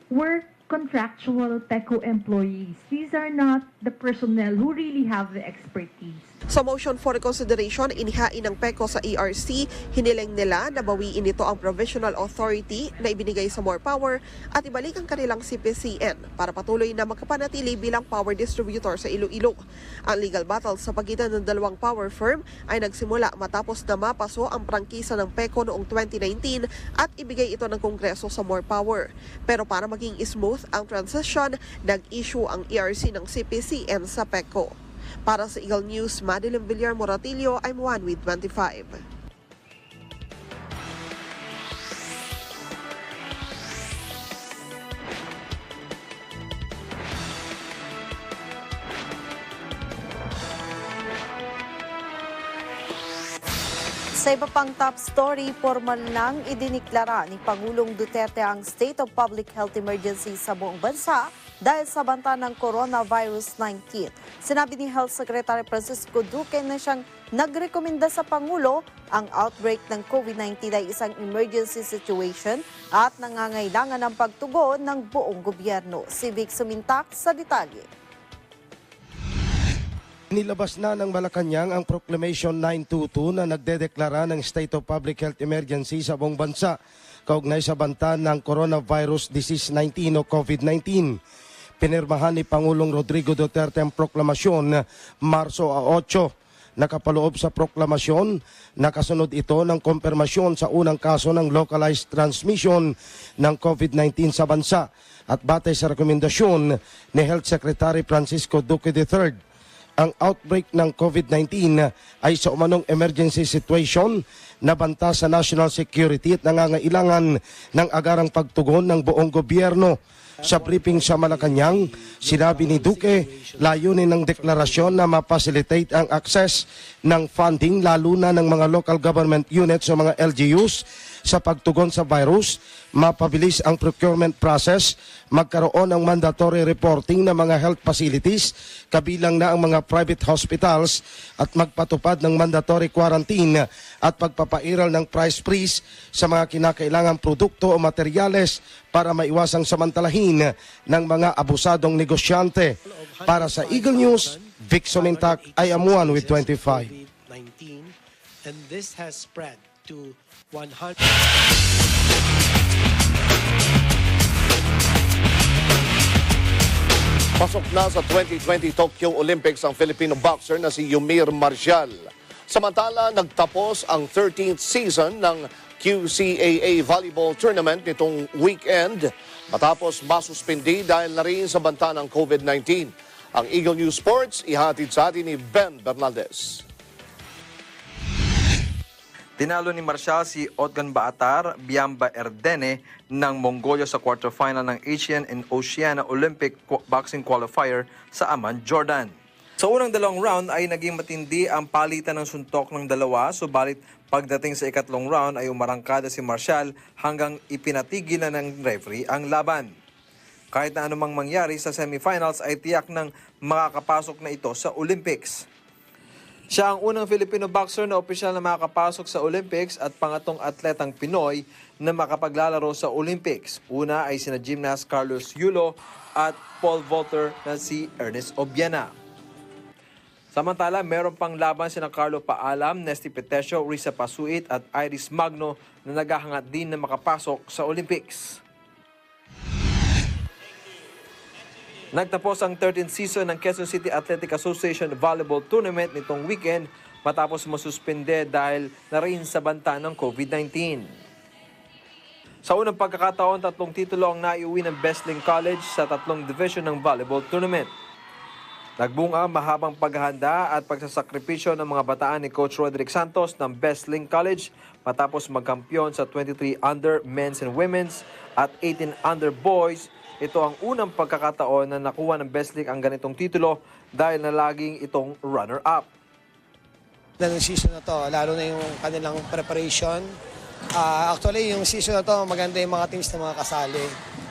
were contractual PECO employees. These are not the personnel who really have the expertise. Sa motion for reconsideration, inihain ng PECO sa ERC, hiniling nila na bawiin nito ang provisional authority na ibinigay sa More Power at ibalik ang kanilang CPCN para patuloy na makapanatili bilang power distributor sa Iloilo. Ang legal battle sa pagitan ng dalawang power firm ay nagsimula matapos na mapaso ang prangkisa ng PECO noong 2019 at ibigay ito ng Kongreso sa More Power. Pero para maging smooth ang transition, nag-issue ang ERC ng CPCN sa PECO. Para sa Eagle News, Madeline Villar Moratillo, I'm one with 25. Sa iba pang top story, formal nang idiniklara ni Pangulong Duterte ang State of Public Health Emergency sa buong bansa dahil sa banta ng coronavirus 19. Sinabi ni Health Secretary Francisco Duque na siyang nagrekomenda sa Pangulo ang outbreak ng COVID-19 ay isang emergency situation at nangangailangan ng pagtugon ng buong gobyerno. Si Vic Sumintak sa detalye. Nilabas na ng Malacanang ang Proclamation 922 na nagdedeklara ng State of Public Health Emergency sa buong bansa kaugnay sa banta ng Coronavirus Disease 19 o COVID-19. Pinirmahan ni Pangulong Rodrigo Duterte ang proklamasyon Marso 8. Nakapaloob sa proklamasyon, nakasunod ito ng konfirmasyon sa unang kaso ng localized transmission ng COVID-19 sa bansa at batay sa rekomendasyon ni Health Secretary Francisco Duque III. Ang outbreak ng COVID-19 ay sa umanong emergency situation na banta sa national security at nangangailangan ng agarang pagtugon ng buong gobyerno. Sa briefing sa Malacanang, sinabi ni Duque, layunin ng deklarasyon na ma-facilitate ang access ng funding lalo na ng mga local government units o mga LGUs sa pagtugon sa virus, mapabilis ang procurement process, magkaroon ng mandatory reporting ng mga health facilities, kabilang na ang mga private hospitals at magpatupad ng mandatory quarantine at pagpapairal ng price freeze sa mga kinakailangang produkto o materyales para maiwasang samantalahin ng mga abusadong negosyante. Para sa Eagle News, Vic Somintak, I am one with 25. And this has spread to 100. Pasok na sa 2020 Tokyo Olympics ang Filipino boxer na si Yumir Marcial. Samantala, nagtapos ang 13th season ng QCAA Volleyball Tournament nitong weekend matapos masuspindi dahil na rin sa banta ng COVID-19. Ang Eagle News Sports ihatid sa atin ni Ben Bernaldez. Tinalo ni Marcial si Otgan Baatar, Biamba Erdene ng Mongolia sa quarterfinal ng Asian and Oceania Olympic Boxing Qualifier sa Amman, Jordan. Sa unang dalawang round ay naging matindi ang palitan ng suntok ng dalawa, subalit pagdating sa ikatlong round ay umarangkada si Marcial hanggang ipinatigil na ng referee ang laban. Kahit na anumang mangyari sa semifinals ay tiyak ng makakapasok na ito sa Olympics. Siya ang unang Filipino boxer na opisyal na makakapasok sa Olympics at pangatong atletang Pinoy na makapaglalaro sa Olympics. Una ay sina gymnast Carlos Yulo at pole vaulter na si Ernest Obiana. Samantala, meron pang laban sina Carlo Paalam, Nesty Petesio, Risa Pasuit at Iris Magno na naghahangat din na makapasok sa Olympics. Nagtapos ang 13th season ng Quezon City Athletic Association Volleyball Tournament nitong weekend matapos masuspende dahil na rin sa banta ng COVID-19. Sa unang pagkakataon, 3 titulo ang naiuwi ng Bestling College sa 3 division ng volleyball tournament. Nagbunga mahabang paghahanda at pagsasakripisyo ng mga bataan ni Coach Roderick Santos ng Bestling College matapos magkampiyon sa 23 under men's and women's at 18 under boys. Ito ang unang pagkakataon na nakuha ng Bestling ang ganitong titulo dahil na laging itong runner-up. Ng season na to, lalo na yung kanilang preparation. Actually, yung season na to, maganda yung mga teams na mga kasali.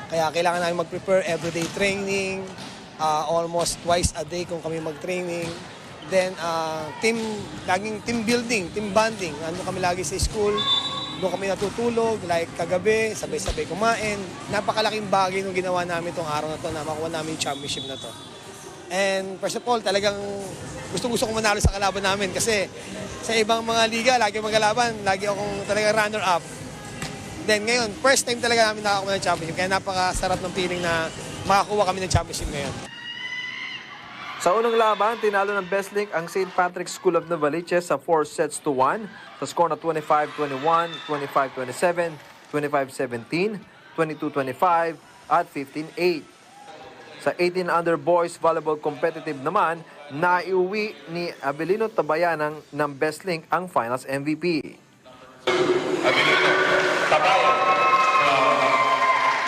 Kaya kailangan namin mag-prepare everyday training, almost twice a day kung kami mag-training. Then, laging team building, team bonding. Ano kami lagi sa school. Doon kami natutulog, like kagabi, sabay-sabay kumain. Napakalaking bagay nung ginawa namin itong araw na to na makuha namin yung championship na to. And first of all, talagang gusto-gusto kong manalo sa kalaban namin kasi sa ibang mga liga, lagi magkalaban, lagi akong talagang runner-up. Then ngayon, first time talaga namin nakakuha ng championship. Kaya napakasarap ng feeling na makakuha kami ng championship ngayon. Sa unang laban, tinalo ng Bestling ang St. Patrick's School of Novaliches sa 4-1 sa score na 25-21, 25-27, 25-17, 22-25 at 15-8. Sa 18 under boys volleyball competitive naman, naiuwi ni Abelino Tabayanan ng Bestling ang finals MVP. Abelino Tabayan from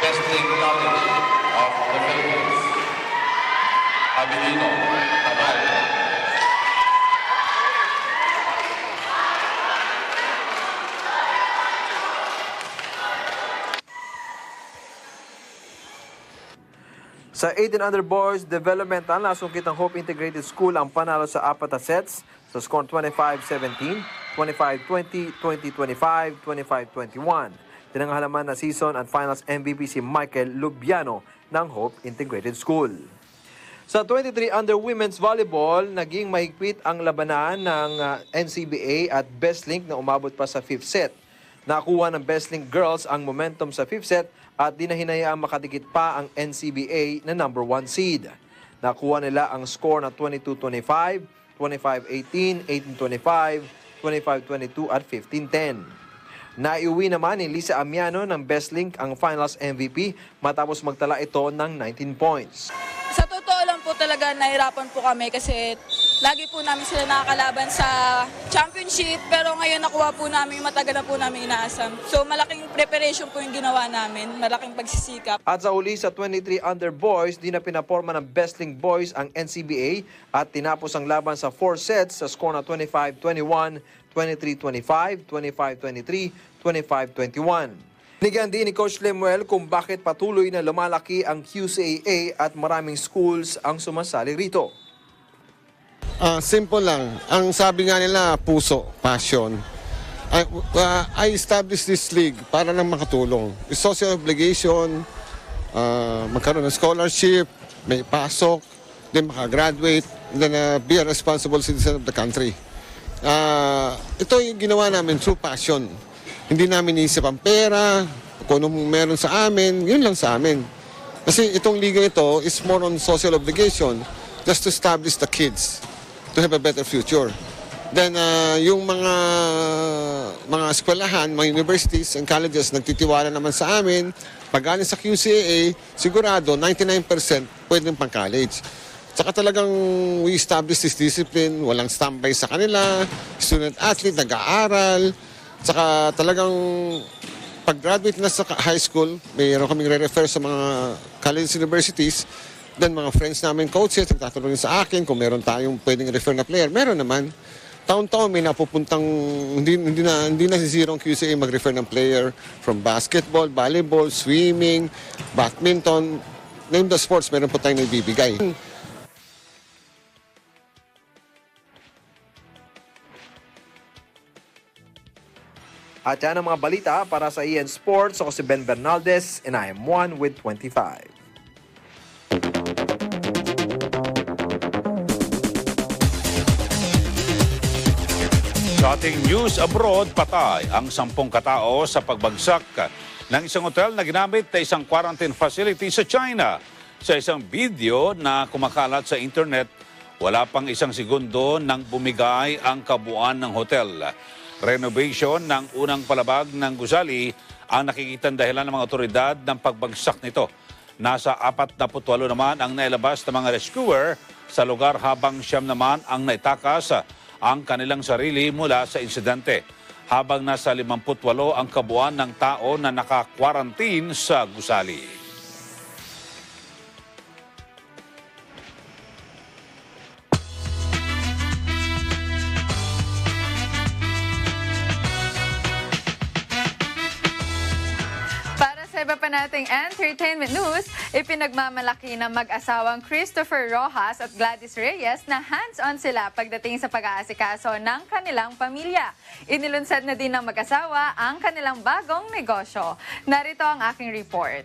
Bestling College of the Philippines. Abelino Tabayan. Sa 18 under boys developmental, nasungkit ng Hope Integrated School ang panalo sa 4 na sets sa score 25-17, 25-20, 20-25, 25-21. Tinanghalaman na season at finals MVP si Michael Lubiano ng Hope Integrated School. Sa 23 under women's volleyball, naging mahigpit ang labanan ng NCBA at Bestlink na umabot pa sa 5th set. Nakuha ng Bestlink girls ang momentum sa 5th set at di na hinayaang makadikit pa ang NCBA na number 1 seed. Nakuha nila ang score na 22-25, 25-18, 18-25, 25-22 at 15-10. Naiuwi naman ni Lisa Amiano ng Bestlink ang finals MVP matapos magtala ito ng 19 points. Sa totoo lang po talaga nahirapan po kami kasi lagi po namin sila nakakalaban sa championship pero ngayon nakuha po namin yung matagal na po namin inaasam. So malaking preparation po yung ginawa namin, malaking pagsisikap. At sa huli sa 23 under boys, di na pinaporma ng Bestlink boys ang NCBA at tinapos ang laban sa 4 sets sa score na 25-21, 23-25, 25-23, 25-21. Binigyan din ni Coach Lemuel kung bakit patuloy na lumalaki ang QCAA at maraming schools ang sumasali rito. Simple lang. Ang sabi nga nila, puso, passion. I established this league para lang makatulong. It's social obligation, magkaroon ng scholarship, may pasok, then makagraduate, then be a responsible citizen of the country. Ito yung ginawa namin through passion. Hindi namin iisip ang pera, kung anong meron sa amin, yun lang sa amin. Kasi itong liga ito is more on social obligation just to establish the kids to have a better future. Then yung mga eskwelahan, mga universities and colleges nagtitiwala naman sa amin. Pag galing sa QCAA, sigurado 99% pwedeng pang college. Saka talagang we establish this discipline, walang standby sa kanila, student athlete, nag-aaral. Saka talagang pag-graduate na sa high school, mayroon kaming re-refer sa mga college universities. Then mga friends namin, coaches, nagtatanong sa akin kung meron tayong pwedeng refer na player. Meron naman. Taon-taon may napupuntang, hindi na si Zero QCA mag-refer ng player from basketball, volleyball, swimming, badminton. Name the sports, meron po tayong naibibigay. At yan ang mga balita para sa EN Sports. Ako si Ben Bernaldez and I am 1 with 25. Sa ating news abroad, patay ang 10 katao sa pagbagsak ng isang hotel na ginamit na isang quarantine facility sa China. Sa isang video na kumakalat sa internet, wala pang isang segundo nang bumigay ang kabuuan ng hotel. Renovation ng unang palabag ng gusali ang nakikitang dahilan ng mga otoridad ng pagbagsak nito. Nasa 48 naman ang nailabas ng mga rescuer sa lugar habang 9 naman ang naitakas ang kanilang sarili mula sa insidente. Habang nasa 58 ang kabuuan ng tao na naka-quarantine sa gusali. Sa iba pa nating entertainment news, ipinagmamalaki ng mag-asawang Christopher Rojas at Gladys Reyes na hands-on sila pagdating sa pag-aasikaso ng kanilang pamilya. Inilunsad na din ng mag-asawa ang kanilang bagong negosyo. Narito ang aking report.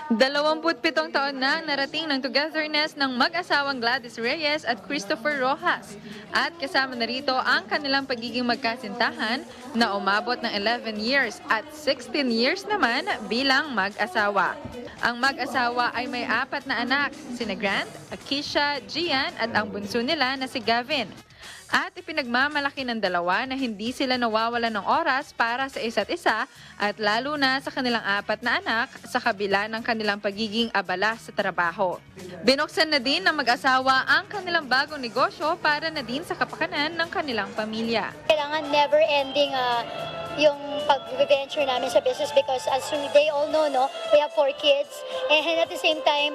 27 taon na narating ng togetherness ng mag-asawang Gladys Reyes at Christopher Rojas. At kasama na rito ang kanilang pagiging magkasintahan na umabot ng 11 years at 16 years naman bilang mag-asawa. Ang mag-asawa ay may 4 na anak, sina Grant, Akisha, Gian at ang bunso nila na si Gavin. At ipinagmamalaki ng dalawa na hindi sila nawawalan ng oras para sa isa't isa at lalo na sa kanilang 4 na anak sa kabila ng kanilang pagiging abala sa trabaho. Binuksan na din ng mag-asawa ang kanilang bagong negosyo para na din sa kapakanan ng kanilang pamilya. Kailangan never-ending yung pag-venture namin sa business because as they all know, no, we have 4 kids and at the same time,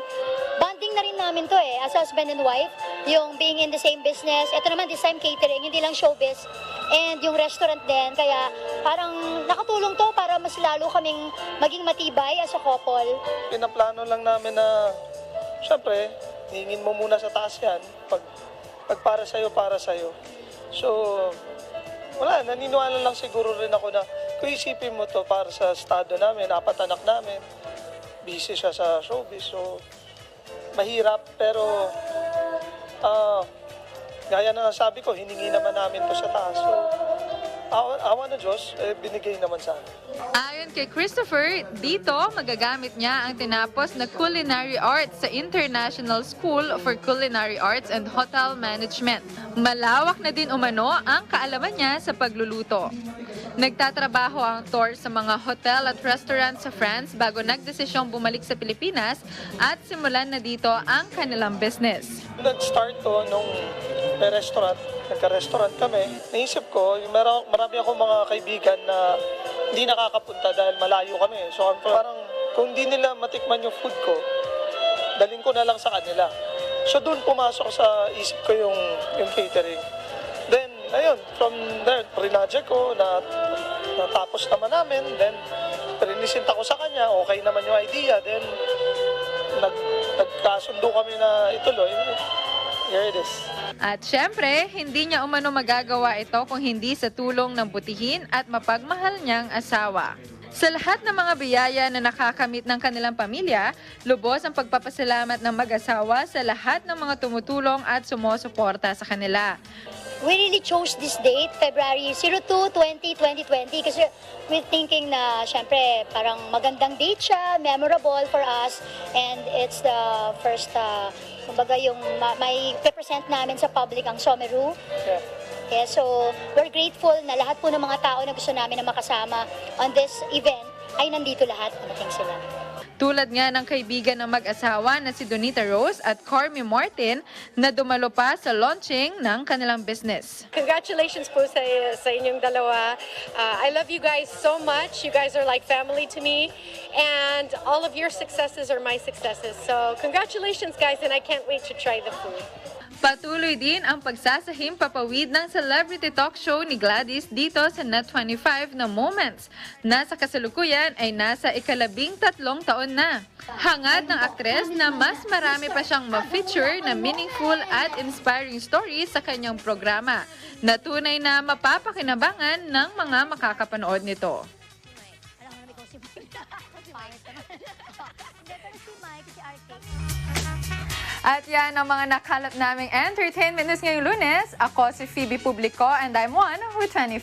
bonding na rin namin to as husband and wife, yung being in the same business. Ito naman, this time catering, hindi lang showbiz. and yung restaurant din. Kaya parang nakatulong to para mas lalo kaming maging matibay as a couple. Pinaplano lang namin na, syempre, hingin mo muna sa taas yan. Pag para sa'yo. So, wala, naniniwala lang siguro rin ako na kung isipin mo to para sa estado namin, 4 anak namin, busy siya sa showbiz. So, mahirap, pero gaya na sabi ko, hiningi naman namin to sa taas. So, awa na Diyos, binigay naman sa amin. Ayon kay Christopher, dito magagamit niya ang tinapos na Culinary Arts sa International School for Culinary Arts and Hotel Management. Malawak na din umano ang kaalaman niya sa pagluluto. Nagtatrabaho ang Tor sa mga hotel at restaurant sa France bago nagdesisyong bumalik sa Pilipinas at simulan na dito ang kanilang business. Nag-start to nung may restaurant, nagka-restaurant kami. Naisip ko, marami akong mga kaibigan na hindi nakakapunta dahil malayo kami. So parang kung hindi nila matikman yung food ko, daling ko na lang sa kanila. So doon pumasok sa isip ko yung catering. Then, ayun, from there, prinadya ko, natapos naman namin. Then, prinisinta ko sa kanya, okay naman yung idea. Then, nagkasundo kami na ituloy. Here it is. At syempre, hindi niya umano magagawa ito kung hindi sa tulong ng butihin at mapagmahal niyang asawa. Sa lahat ng mga biyaya na nakakamit ng kanilang pamilya, lubos ang pagpapasalamat ng mag-asawa sa lahat ng mga tumutulong at sumusuporta sa kanila. We really chose this date, February 02, 2020, kasi we're thinking na, syempre, parang magandang date siya, memorable for us, and it's the first, kumbaga yung may represent namin sa public ang Someru. Yeah, so we're grateful na lahat po ng mga tao na gusto namin na makasama on this event ay nandito lahat, dumating sila. Tulad nga ng kaibigan ng mag-asawa na si Donita Rose at Cormy Martin na dumalo pa sa launching ng kanilang business. Congratulations po sa inyong dalawa. I love you guys so much. You guys are like family to me. And all of your successes are my successes. So congratulations guys, and I can't wait to try the food. Patuloy din ang pagsasahim papawid ng celebrity talk show ni Gladys dito sa Net25 na Moments. Nasa kasalukuyan ay nasa ika-13 taon na. Hangad ng aktres na mas marami pa siyang ma-feature na meaningful at inspiring stories sa kanyang programa na tunay na mapapakinabangan ng mga makakapanood nito. At yan ang mga nakalap naming entertainment news ngayong Lunes. Ako si Phoebe Publico and I'm one with 25.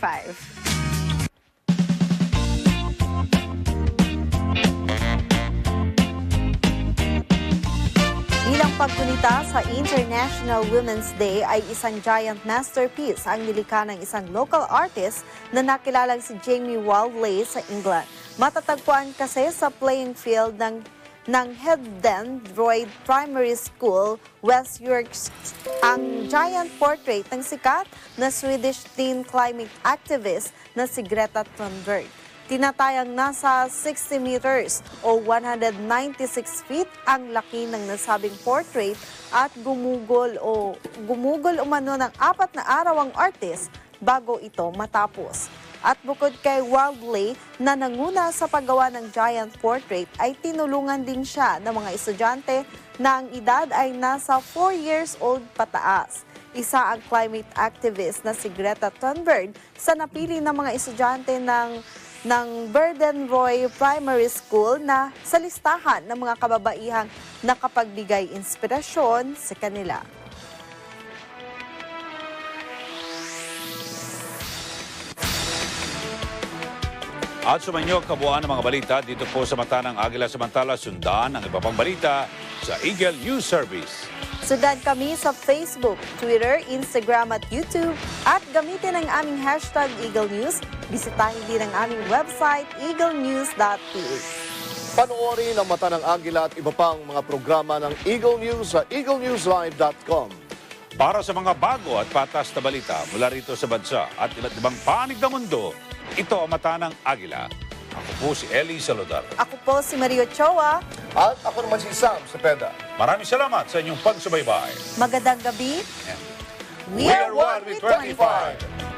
Bilang paggunita sa International Women's Day ay isang giant masterpiece ang nilikha ng isang local artist na nakilalang si Jamie Wildley sa England. Matatagpuan kasi sa playing field ng Hedden Droid Primary School, West Yorkshire, ang giant portrait ng sikat na Swedish teen climate activist na si Greta Thunberg. Tinatayang nasa 60 meters o 196 feet ang laki ng nasabing portrait at gumugol umano ng 4 na araw ang artist bago ito matapos. At bukod kay Wildley na nanguna sa paggawa ng giant portrait ay tinulungan din siya ng mga estudyante na ang edad ay nasa 4 years old pataas. Isa ang climate activist na si Greta Thunberg sa napili ng mga estudyante ng Burden Roy Primary School na sa listahan ng mga kababaihang nakapagbigay inspirasyon sa kanila. At sumanyo kabuuan ng mga balita dito po sa mata ng Agila. Samantala, sundan ang iba pang balita sa Eagle News Service. Sundan kami sa Facebook, Twitter, Instagram at YouTube at gamitin ang aming hashtag Eagle News. Bisitahin din ang aming website, eaglenews.ph. Panoorin ang mata ng Agila at iba pang mga programa ng Eagle News sa eaglenewslive.com. Para sa mga bago at patas na balita mula rito sa bansa at iba't ibang panig ng mundo, ito ang mata ng Agila. Ako po si Eli Saludar. Ako po si Mario Choa. At ako naman si Sam Cepeda. Maraming salamat sa inyong pagsubaybay. Magandang gabi. We are one with 25.